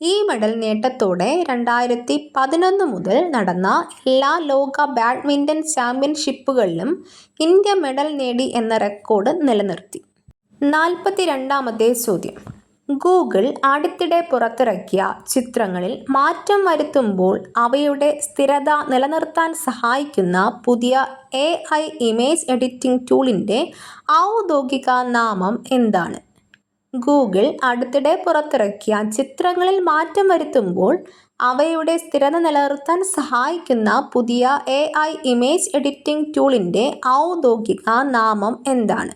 ഈ മെഡൽ നേട്ടത്തോടെ 2011 മുതൽ നടന്ന എല്ലാ ലോക ബാഡ്മിൻ്റൺ ചാമ്പ്യൻഷിപ്പുകളിലും ഇന്ത്യ മെഡൽ നേടി എന്ന റെക്കോർഡ് നിലനിർത്തി. 42-ാമത്തെ ചോദ്യം. ഗൂഗിൾ അടുത്തിടെ പുറത്തിറക്കിയ ചിത്രങ്ങളിൽ മാറ്റം വരുത്തുമ്പോൾ അവയുടെ സ്ഥിരത നിലനിർത്താൻ സഹായിക്കുന്ന പുതിയ AI ഇമേജ് എഡിറ്റിംഗ് ടൂളിൻ്റെ ഔദ്യോഗിക നാമം എന്താണ്? ഗൂഗിൾ അടുത്തിടെ പുറത്തിറക്കിയ ചിത്രങ്ങളിൽ മാറ്റം വരുത്തുമ്പോൾ അവയുടെ സ്ഥിരത നിലനിർത്താൻ സഹായിക്കുന്ന പുതിയ AI ഇമേജ് എഡിറ്റിംഗ് ടൂളിൻ്റെ ഔദ്യോഗിക നാമം എന്താണ്?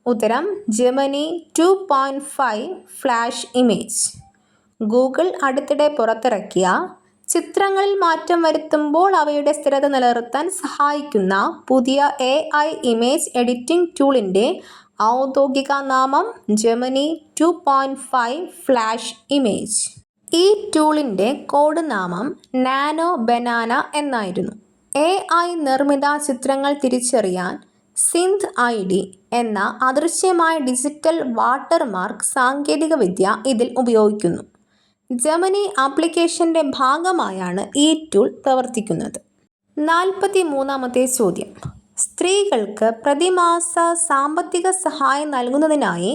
ഉത്തരം ജെമിനി 2.5 ഫ്ലാഷ് ഇമേജ്. ഗൂഗിൾ അടുത്തിടെ പുറത്തിറക്കിയ ചിത്രങ്ങളിൽ മാറ്റം വരുത്തുമ്പോൾ അവയുടെ സ്ഥിരത നിലനിർത്താൻ സഹായിക്കുന്ന പുതിയ AI ഇമേജ് എഡിറ്റിംഗ് ടൂളിൻ്റെ ഔദ്യോഗിക നാമം ജെമിനി 2.5 ഫ്ലാഷ് ഇമേജ്. ഈ ടൂളിൻ്റെ കോഡ് നാമം നാനോ ബനാന എന്നായിരുന്നു. AI നിർമ്മിത ചിത്രങ്ങൾ തിരിച്ചറിയാൻ സിന്ത് ID എന്ന അദൃശ്യമായ ഡിജിറ്റൽ വാട്ടർമാർക്ക് സാങ്കേതികവിദ്യ ഇതിൽ ഉപയോഗിക്കുന്നു. ജെമിനി ആപ്ലിക്കേഷൻ്റെ ഭാഗമായാണ് ഈ ടൂൾ പ്രവർത്തിക്കുന്നത്. 43-ാമത്തെ ചോദ്യം. സ്ത്രീകൾക്ക് പ്രതിമാസ സാമ്പത്തിക സഹായം നൽകുന്നതിനായി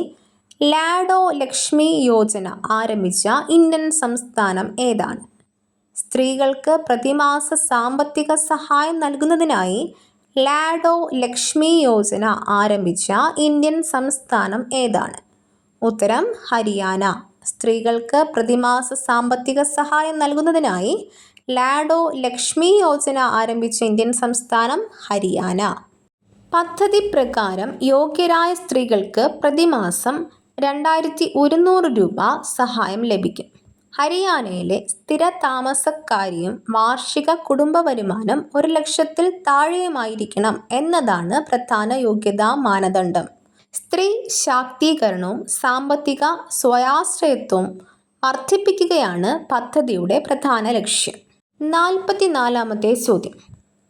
ലാഡോ ലക്ഷ്മി യോജന ആരംഭിച്ച ഇന്ത്യൻ സംസ്ഥാനം ഏതാണ്? സ്ത്രീകൾക്ക് പ്രതിമാസ സാമ്പത്തിക സഹായം നൽകുന്നതിനായി ലാഡോ ലക്ഷ്മി യോജന ആരംഭിച്ച ഇന്ത്യൻ സംസ്ഥാനം ഏതാണ്? ഉത്തരം ഹരിയാന. സ്ത്രീകൾക്ക് പ്രതിമാസ സാമ്പത്തിക സഹായം നൽകുന്നതിനായി ലാഡോ ലക്ഷ്മി യോജന ആരംഭിച്ച ഇന്ത്യൻ സംസ്ഥാനം ഹരിയാന. പദ്ധതി പ്രകാരം യോഗ്യരായ സ്ത്രീകൾക്ക് പ്രതിമാസം 2100 രൂപ സഹായം ലഭിക്കും. ഹരിയാനയിലെ സ്ഥിര താമസക്കാരിയും വാർഷിക കുടുംബ വരുമാനം 1 ലക്ഷത്തിൽ താഴെയുമായിരിക്കണം എന്നതാണ് പ്രധാന യോഗ്യതാ മാനദണ്ഡം. സ്ത്രീ ശാക്തീകരണവും സാമ്പത്തിക സ്വാശ്രയത്വവും വർദ്ധിപ്പിക്കുകയാണ് പദ്ധതിയുടെ പ്രധാന ലക്ഷ്യം. 44-ാമത്തെ ചോദ്യം.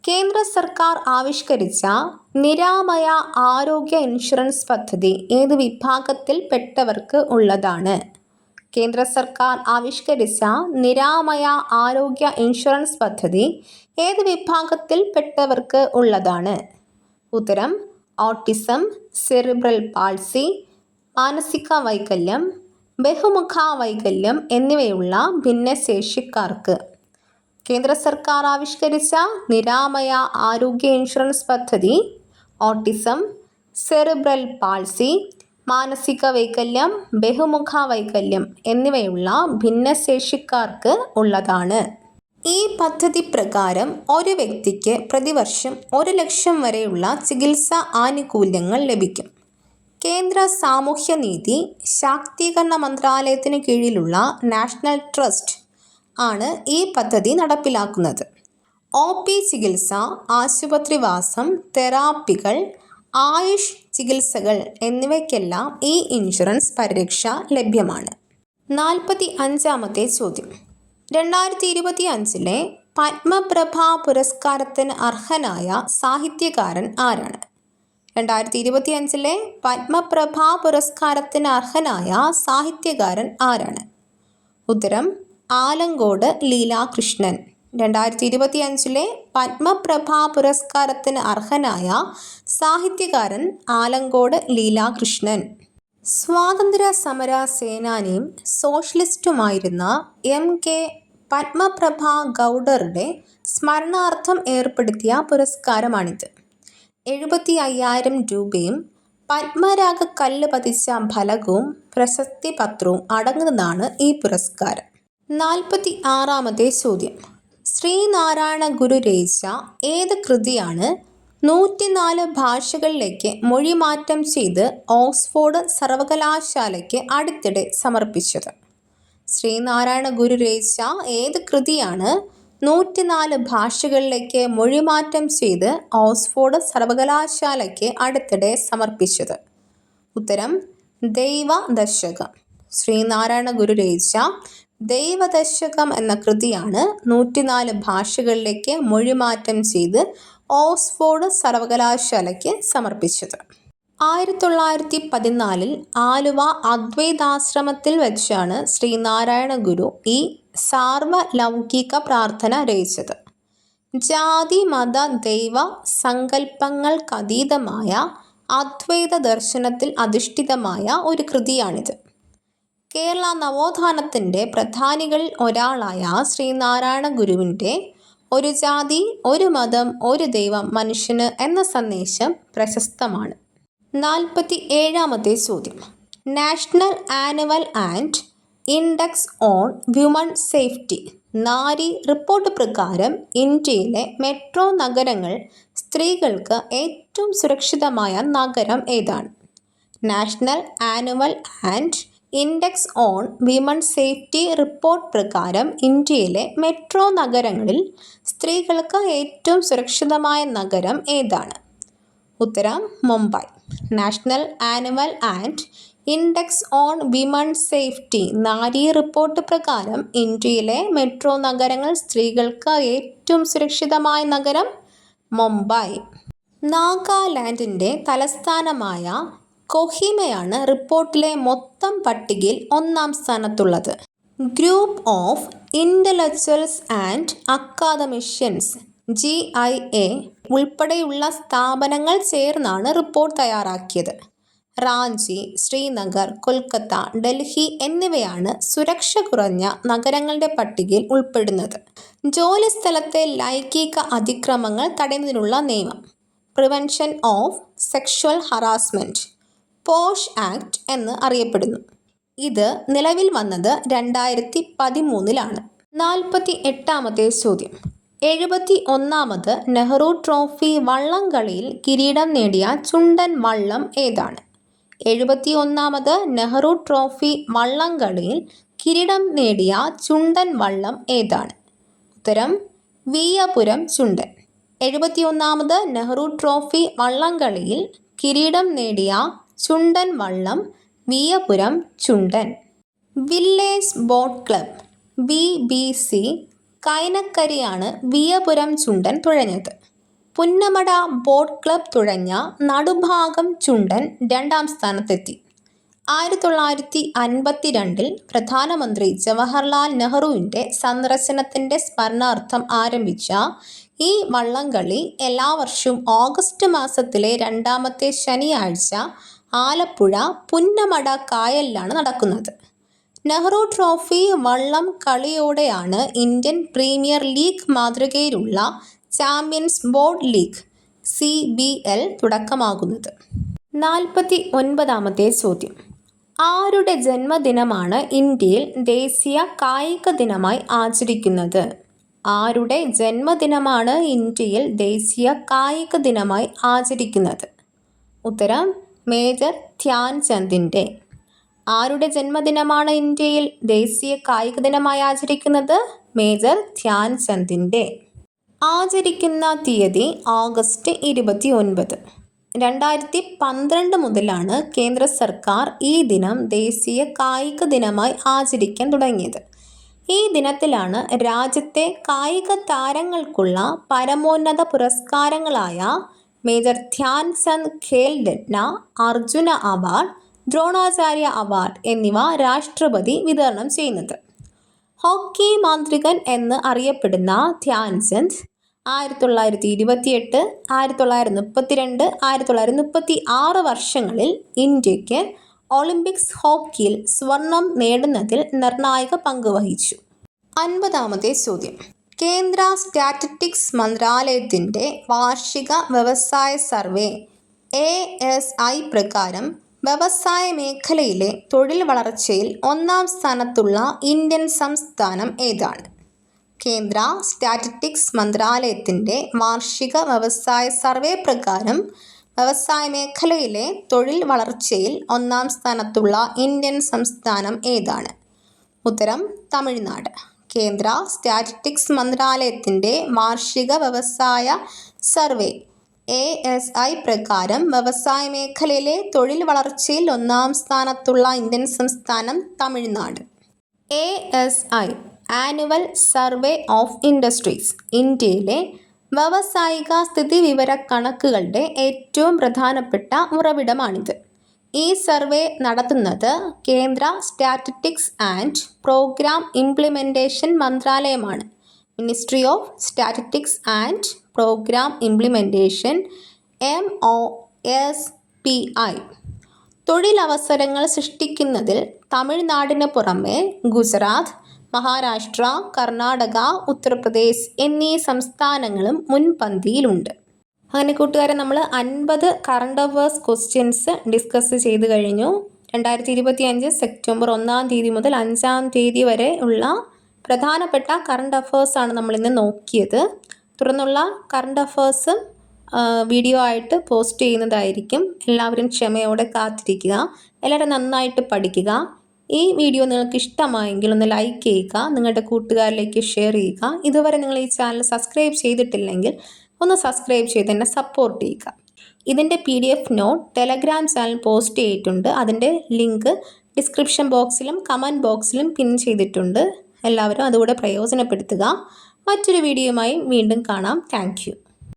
കേന്ദ്ര സർക്കാർ ആവിഷ്കരിച്ച നിരാമയ ആരോഗ്യ ഇൻഷുറൻസ് പദ്ധതി ഏത് വിഭാഗത്തിൽ പെട്ടവർക്ക് ഉള്ളതാണ്? കേന്ദ്ര സർക്കാർ ആവിഷ്കരിച്ച നിരാമയ ആരോഗ്യ ഇൻഷുറൻസ് പദ്ധതി ഏത് വിഭാഗത്തിൽ പെട്ടവർക്ക് ഉള്ളതാണ്? ഉത്തരം ഓട്ടിസം, സെറിബ്രൽ പാൾസി, മാനസിക വൈകല്യം, ബഹുമുഖ വൈകല്യം എന്നിവയുള്ള ഭിന്നശേഷിക്കാർക്ക്. കേന്ദ്ര സർക്കാർ ആവിഷ്കരിച്ച നിരാമയ ആരോഗ്യ ഇൻഷുറൻസ് പദ്ധതി ഓട്ടിസം, സെറിബ്രൽ പാൾസി, മാനസിക വൈകല്യം, ബഹുമുഖ വൈകല്യം എന്നിവയുള്ള ഭിന്നശേഷിക്കാർക്ക് ഉള്ളതാണ്. ഈ പദ്ധതി പ്രകാരം ഒരു വ്യക്തിക്ക് പ്രതിവർഷം 1 ലക്ഷം വരെയുള്ള ചികിത്സാ ആനുകൂല്യങ്ങൾ ലഭിക്കും. കേന്ദ്ര സാമൂഹ്യനീതി ശാക്തീകരണ മന്ത്രാലയത്തിന് കീഴിലുള്ള നാഷണൽ ട്രസ്റ്റ് ആണ് ഈ പദ്ധതി നടപ്പിലാക്കുന്നത്. OP ചികിത്സ, ആശുപത്രിവാസം, തെറാപ്പികൾ, ആയുഷ് ചികിത്സകൾ എന്നിവയ്ക്കെല്ലാം ഈ ഇൻഷുറൻസ് പരിരക്ഷ ലഭ്യമാണ്. 45-ാമത്തെ ചോദ്യം. 2025 പത്മപ്രഭ പുരസ്കാരത്തിന് അർഹനായ സാഹിത്യകാരൻ ആരാണ്? 2025 പത്മപ്രഭ പുരസ്കാരത്തിന് അർഹനായ സാഹിത്യകാരൻ ആരാണ്? ഉത്തരം ആലങ്കോട് ലീലാകൃഷ്ണൻ. 2025 പത്മപ്രഭ പുരസ്കാരത്തിന് അർഹനായ സാഹിത്യകാരൻ ആലങ്കോട് ലീലാകൃഷ്ണൻ. സ്വാതന്ത്ര്യ സമര സേനാനിയും സോഷ്യലിസ്റ്റുമായിരുന്ന MK പത്മപ്രഭ ഗൗഡറുടെ സ്മരണാർത്ഥം ഏർപ്പെടുത്തിയ പുരസ്കാരമാണിത്. 75,000 രൂപയും പത്മരാഗക്കല്ല് പതിച്ച ഫലകവും പ്രശസ്തി പത്രവും അടങ്ങുന്നതാണ് ഈ പുരസ്കാരം. 46-ാമത്തെ ചോദ്യം. ശ്രീനാരായണ ഗുരു രചിച്ച ഏത് കൃതിയാണ് 104 ഭാഷകളിലേക്ക് മൊഴിമാറ്റം ചെയ്ത് ഓക്സ്ഫോർഡ് സർവകലാശാലയ്ക്ക് അടുത്തിടെ സമർപ്പിച്ചത്? ശ്രീനാരായണ ഗുരു രചിച്ച ഏത് കൃതിയാണ് 104 ഭാഷകളിലേക്ക് മൊഴിമാറ്റം ചെയ്ത് ഓക്സ്ഫോർഡ് സർവകലാശാലയ്ക്ക് അടുത്തിടെ സമർപ്പിച്ചത്? ഉത്തരം ദൈവദശകം. ശ്രീനാരായണ ഗുരു രചിച്ച ദൈവദശകം എന്ന കൃതിയാണ് 104 ഭാഷകളിലേക്ക് മൊഴിമാറ്റം ചെയ്ത് ഓക്സ്ഫോർഡ് സർവകലാശാലയ്ക്ക് സമർപ്പിച്ചത്. 1914 ആലുവ അദ്വൈതാശ്രമത്തിൽ വെച്ചാണ് ശ്രീനാരായണ ഗുരു ഈ സാർവലൗകിക പ്രാർത്ഥന രചിച്ചത്. ജാതി മത ദൈവ സങ്കല്പങ്ങൾക്കതീതമായ അദ്വൈത ദർശനത്തിൽ അധിഷ്ഠിതമായ ഒരു കൃതിയാണിത്. കേരള നവോത്ഥാനത്തിൻ്റെ പ്രധാനികളിൽ ഒരാളായ ശ്രീനാരായണ ഗുരുവിൻ്റെ ഒരു ജാതി, ഒരു മതം, ഒരു ദൈവം മനുഷ്യന് എന്ന സന്ദേശം പ്രശസ്തമാണ്. 47-ാമത്തെ ചോദ്യം. National annual and index on women safety Nari report പ്രകാരം ഇന്ത്യയിലെ മെട്രോ നഗരങ്ങൾ സ്ത്രീകൾക്ക് ഏറ്റവും സുരക്ഷിതമായ നഗരം ഏതാണ്? National annual and index on women safety report പ്രകാരം ഇന്ത്യയിലെ മെട്രോ നഗരങ്ങളിൽ സ്ത്രീകൾക്ക് ഏറ്റവും സുരക്ഷിതമായ നഗരം ഏതാണ്? ഉത്തരം Mumbai. National annual and index on women safety Nari report പ്രകാരം ഇന്ത്യയിലെ മെട്രോ നഗരങ്ങൾ സ്ത്രീകൾക്ക് ഏറ്റവും സുരക്ഷിതമായ നഗരം മുംബൈ. നാഗാലാൻഡിൻ്റെ തലസ്ഥാനമായ കൊഹിമയാണ് റിപ്പോർട്ടിലെ മൊത്തം പട്ടികയിൽ 1-ാം സ്ഥാനത്തുള്ളത്. Group of intellectuals and academicians GIA ഉൾപ്പെടെയുള്ള സ്ഥാപനങ്ങൾ ചേർന്നാണ് റിപ്പോർട്ട് തയ്യാറാക്കിയത്. റാഞ്ചി, ശ്രീനഗർ, കൊൽക്കത്ത, ഡൽഹി എന്നിവയാണ് സുരക്ഷ കുറഞ്ഞ നഗരങ്ങളുടെ പട്ടികയിൽ ഉൾപ്പെടുന്നത്. ജോലിസ്ഥലത്തെ ലൈംഗിക അതിക്രമങ്ങൾ തടയുന്നതിനുള്ള നിയമം prevention of sexual harassment posh act എന്ന് അറിയപ്പെടുന്നു. ഇത് നിലവിൽ വന്നത് 2013-ലാണ്. 48-ാമത്തെ ചോദ്യം. 71-ാമത് നെഹ്റു ട്രോഫി വള്ളംകളിയിൽ കിരീടം നേടിയ ചുണ്ടൻ വള്ളം ഏതാണ്? 71-ാമത് നെഹ്റു ട്രോഫി വള്ളംകളിയിൽ കിരീടം നേടിയ ചുണ്ടൻ വള്ളം ഏതാണ്? ഉത്തരം വിയ്യപുരം ചുണ്ടൻ. 71-ാമത് നെഹ്റു ട്രോഫി വള്ളംകളിയിൽ കിരീടം നേടിയ ചുണ്ടൻ വള്ളം Veeyapuram Chundan. Village boat club VBC കൈനക്കരിയാണ് വിയ്യപുരം ചുണ്ടൻ തുഴഞ്ഞത്. പുന്നമട ബോട്ട് ക്ലബ് തുഴഞ്ഞ നടുഭാഗം ചുണ്ടൻ 2-ാം സ്ഥാനത്തെത്തി. 1952 പ്രധാനമന്ത്രി ജവഹർലാൽ നെഹ്റുവിൻ്റെ സന്ദർശനത്തിൻ്റെ സ്മരണാർത്ഥം ആരംഭിച്ച ഈ വള്ളംകളി എല്ലാ വർഷവും ഓഗസ്റ്റ് മാസത്തിലെ 2-ാമത്തെ ശനിയാഴ്ച ആലപ്പുഴ പുന്നമട കായലിലാണ് നടക്കുന്നത്. നെഹ്റു ട്രോഫി വള്ളം കളിയോടെയാണ് ഇന്ത്യൻ പ്രീമിയർ ലീഗ് മാതൃകയിലുള്ള ചാമ്പ്യൻസ് ബോട്ട് ലീഗ് CBL തുടക്കമാകുന്നത്. 49-ാമത്തെ ചോദ്യം. ആരുടെ ജന്മദിനമാണ് ഇന്ത്യയിൽ ദേശീയ കായിക ദിനമായി ആചരിക്കുന്നത്? ആരുടെ ജന്മദിനമാണ് ഇന്ത്യയിൽ ദേശീയ കായിക ദിനമായി ആചരിക്കുന്നത്? ഉത്തരം മേജർ ധ്യാൻചന്ദിൻ്റെ. ആരുടെ ജന്മദിനമാണ് ഇന്ത്യയിൽ ദേശീയ കായിക ദിനമായി ആചരിക്കുന്നത്? മേജർ ധ്യാൻചന്ദിൻ്റെ. ആചരിക്കുന്ന തീയതി ഓഗസ്റ്റ് 29. 2012 മുതലാണ് കേന്ദ്ര സർക്കാർ ഈ ദിനം ദേശീയ കായിക ദിനമായി ആചരിക്കാൻ തുടങ്ങിയത്. ഈ ദിനത്തിലാണ് രാജ്യത്തെ കായിക താരങ്ങൾക്കുള്ള പരമോന്നത പുരസ്കാരങ്ങളായ major Dhyan Chand Khel Ratna, Arjuna award, Dronacharya award എന്നിവ രാഷ്ട്രപതി വിതരണം ചെയ്യുന്നത്. ഹോക്കി മാന്ത്രികൻ എന്ന് അറിയപ്പെടുന്ന ധ്യാൻചന്ദ് 1928, 1932, 1936 വർഷങ്ങളിൽ ഇന്ത്യക്ക് ഒളിമ്പിക്സ് ഹോക്കിയിൽ സ്വർണം നേടുന്നതിൽ നിർണായക പങ്ക് വഹിച്ചു. 50-ാമത്തെ ചോദ്യം. കേന്ദ്ര സ്റ്റാറ്റിസ്റ്റിക്സ് മന്ത്രാലയത്തിൻ്റെ വാർഷിക വ്യവസായ സർവേ ASI പ്രകാരം വ്യവസായ മേഖലയിലെ തൊഴിൽ വളർച്ചയിൽ 1-ാം സ്ഥാനത്തുള്ള ഇന്ത്യൻ സംസ്ഥാനം ഏതാണ്? കേന്ദ്ര സ്റ്റാറ്റിസ്റ്റിക്സ് മന്ത്രാലയത്തിൻ്റെ വാർഷിക വ്യവസായ സർവേ പ്രകാരം വ്യവസായ മേഖലയിലെ തൊഴിൽ വളർച്ചയിൽ 1-ാം സ്ഥാനത്തുള്ള ഇന്ത്യൻ സംസ്ഥാനം ഏതാണ്? ഉത്തരം തമിഴ്നാട്. കേന്ദ്ര സ്റ്റാറ്റിസ്റ്റിക്സ് മന്ത്രാലയത്തിൻ്റെ വാർഷിക വ്യവസായ സർവേ ASI പ്രകാരം വ്യവസായ മേഖലയിലെ തൊഴിൽ വളർച്ചയിൽ 1-ാം സ്ഥാനത്തുള്ള ഇന്ത്യൻ സംസ്ഥാനം Tamil Nadu. ASI annual survey of industries ഇന്ത്യയിലെ വ്യാവസായിക സ്ഥിതിവിവര കണക്കുകളുടെ ഏറ്റവും പ്രധാനപ്പെട്ട ഉറവിടമാണിത്. ഈ സർവേ നടത്തുന്നത് കേന്ദ്ര സ്റ്റാറ്റിസ്റ്റിക്സ് ആൻഡ് പ്രോഗ്രാം ഇംപ്ലിമെൻറ്റേഷൻ മന്ത്രാലയമാണ്. Ministry of statistics and programme implementation MOSPI. തൊഴിലവസരങ്ങൾ സൃഷ്ടിക്കുന്നതിൽ തമിഴ്നാടിന് പുറമെ ഗുജറാത്ത്, മഹാരാഷ്ട്ര, കർണാടക, ഉത്തർപ്രദേശ് എന്നീ സംസ്ഥാനങ്ങളും മുൻപന്തിയിലുണ്ട്. അങ്ങനെ കൂട്ടുകാരെ, നമ്മൾ 50 കറണ്ട് അഫയേഴ്സ് ക്വസ്റ്റ്യൻസ് ഡിസ്കസ് ചെയ്ത് കഴിഞ്ഞു. 2025 സെപ്റ്റംബർ 1-ാം തീയതി മുതൽ 5-ാം തീയതി വരെ ഉള്ള പ്രധാനപ്പെട്ട കറണ്ട് അഫയേഴ്സാണ് നമ്മളിന്ന് നോക്കിയത്. തുടർന്നുള്ള കറണ്ട് അഫയേഴ്സ് വീഡിയോ ആയിട്ട് പോസ്റ്റ് ചെയ്യുന്നതായിരിക്കും. എല്ലാവരും ക്ഷമയോടെ കാത്തിരിക്കുക. എല്ലാവരും നന്നായിട്ട് പഠിക്കുക. ഈ വീഡിയോ നിങ്ങൾക്ക് ഇഷ്ടമായെങ്കിൽ ഒന്ന് ലൈക്ക് ചെയ്യുക, നിങ്ങളുടെ കൂട്ടുകാരിലേക്ക് ഷെയർ ചെയ്യുക. ഇതുവരെ നിങ്ങൾ ഈ ചാനൽ സബ്സ്ക്രൈബ് ചെയ്തിട്ടില്ലെങ്കിൽ ഒന്ന് സബ്സ്ക്രൈബ് ചെയ്ത് എന്നെ സപ്പോർട്ട് ചെയ്യുക. ഇതിൻ്റെ PDF note Telegram channel post ചെയ്തിട്ടുണ്ട്. അതിൻ്റെ ലിങ്ക് ഡിസ്ക്രിപ്ഷൻ ബോക്സിലും കമൻറ്റ് ബോക്സിലും പിൻ ചെയ്തിട്ടുണ്ട്. എല്ലാവരും അതുകൂടെ പ്രയോജനപ്പെടുത്തുക. മറ്റൊരു വീഡിയോയുമായി വീണ്ടും കാണാം. Thank you.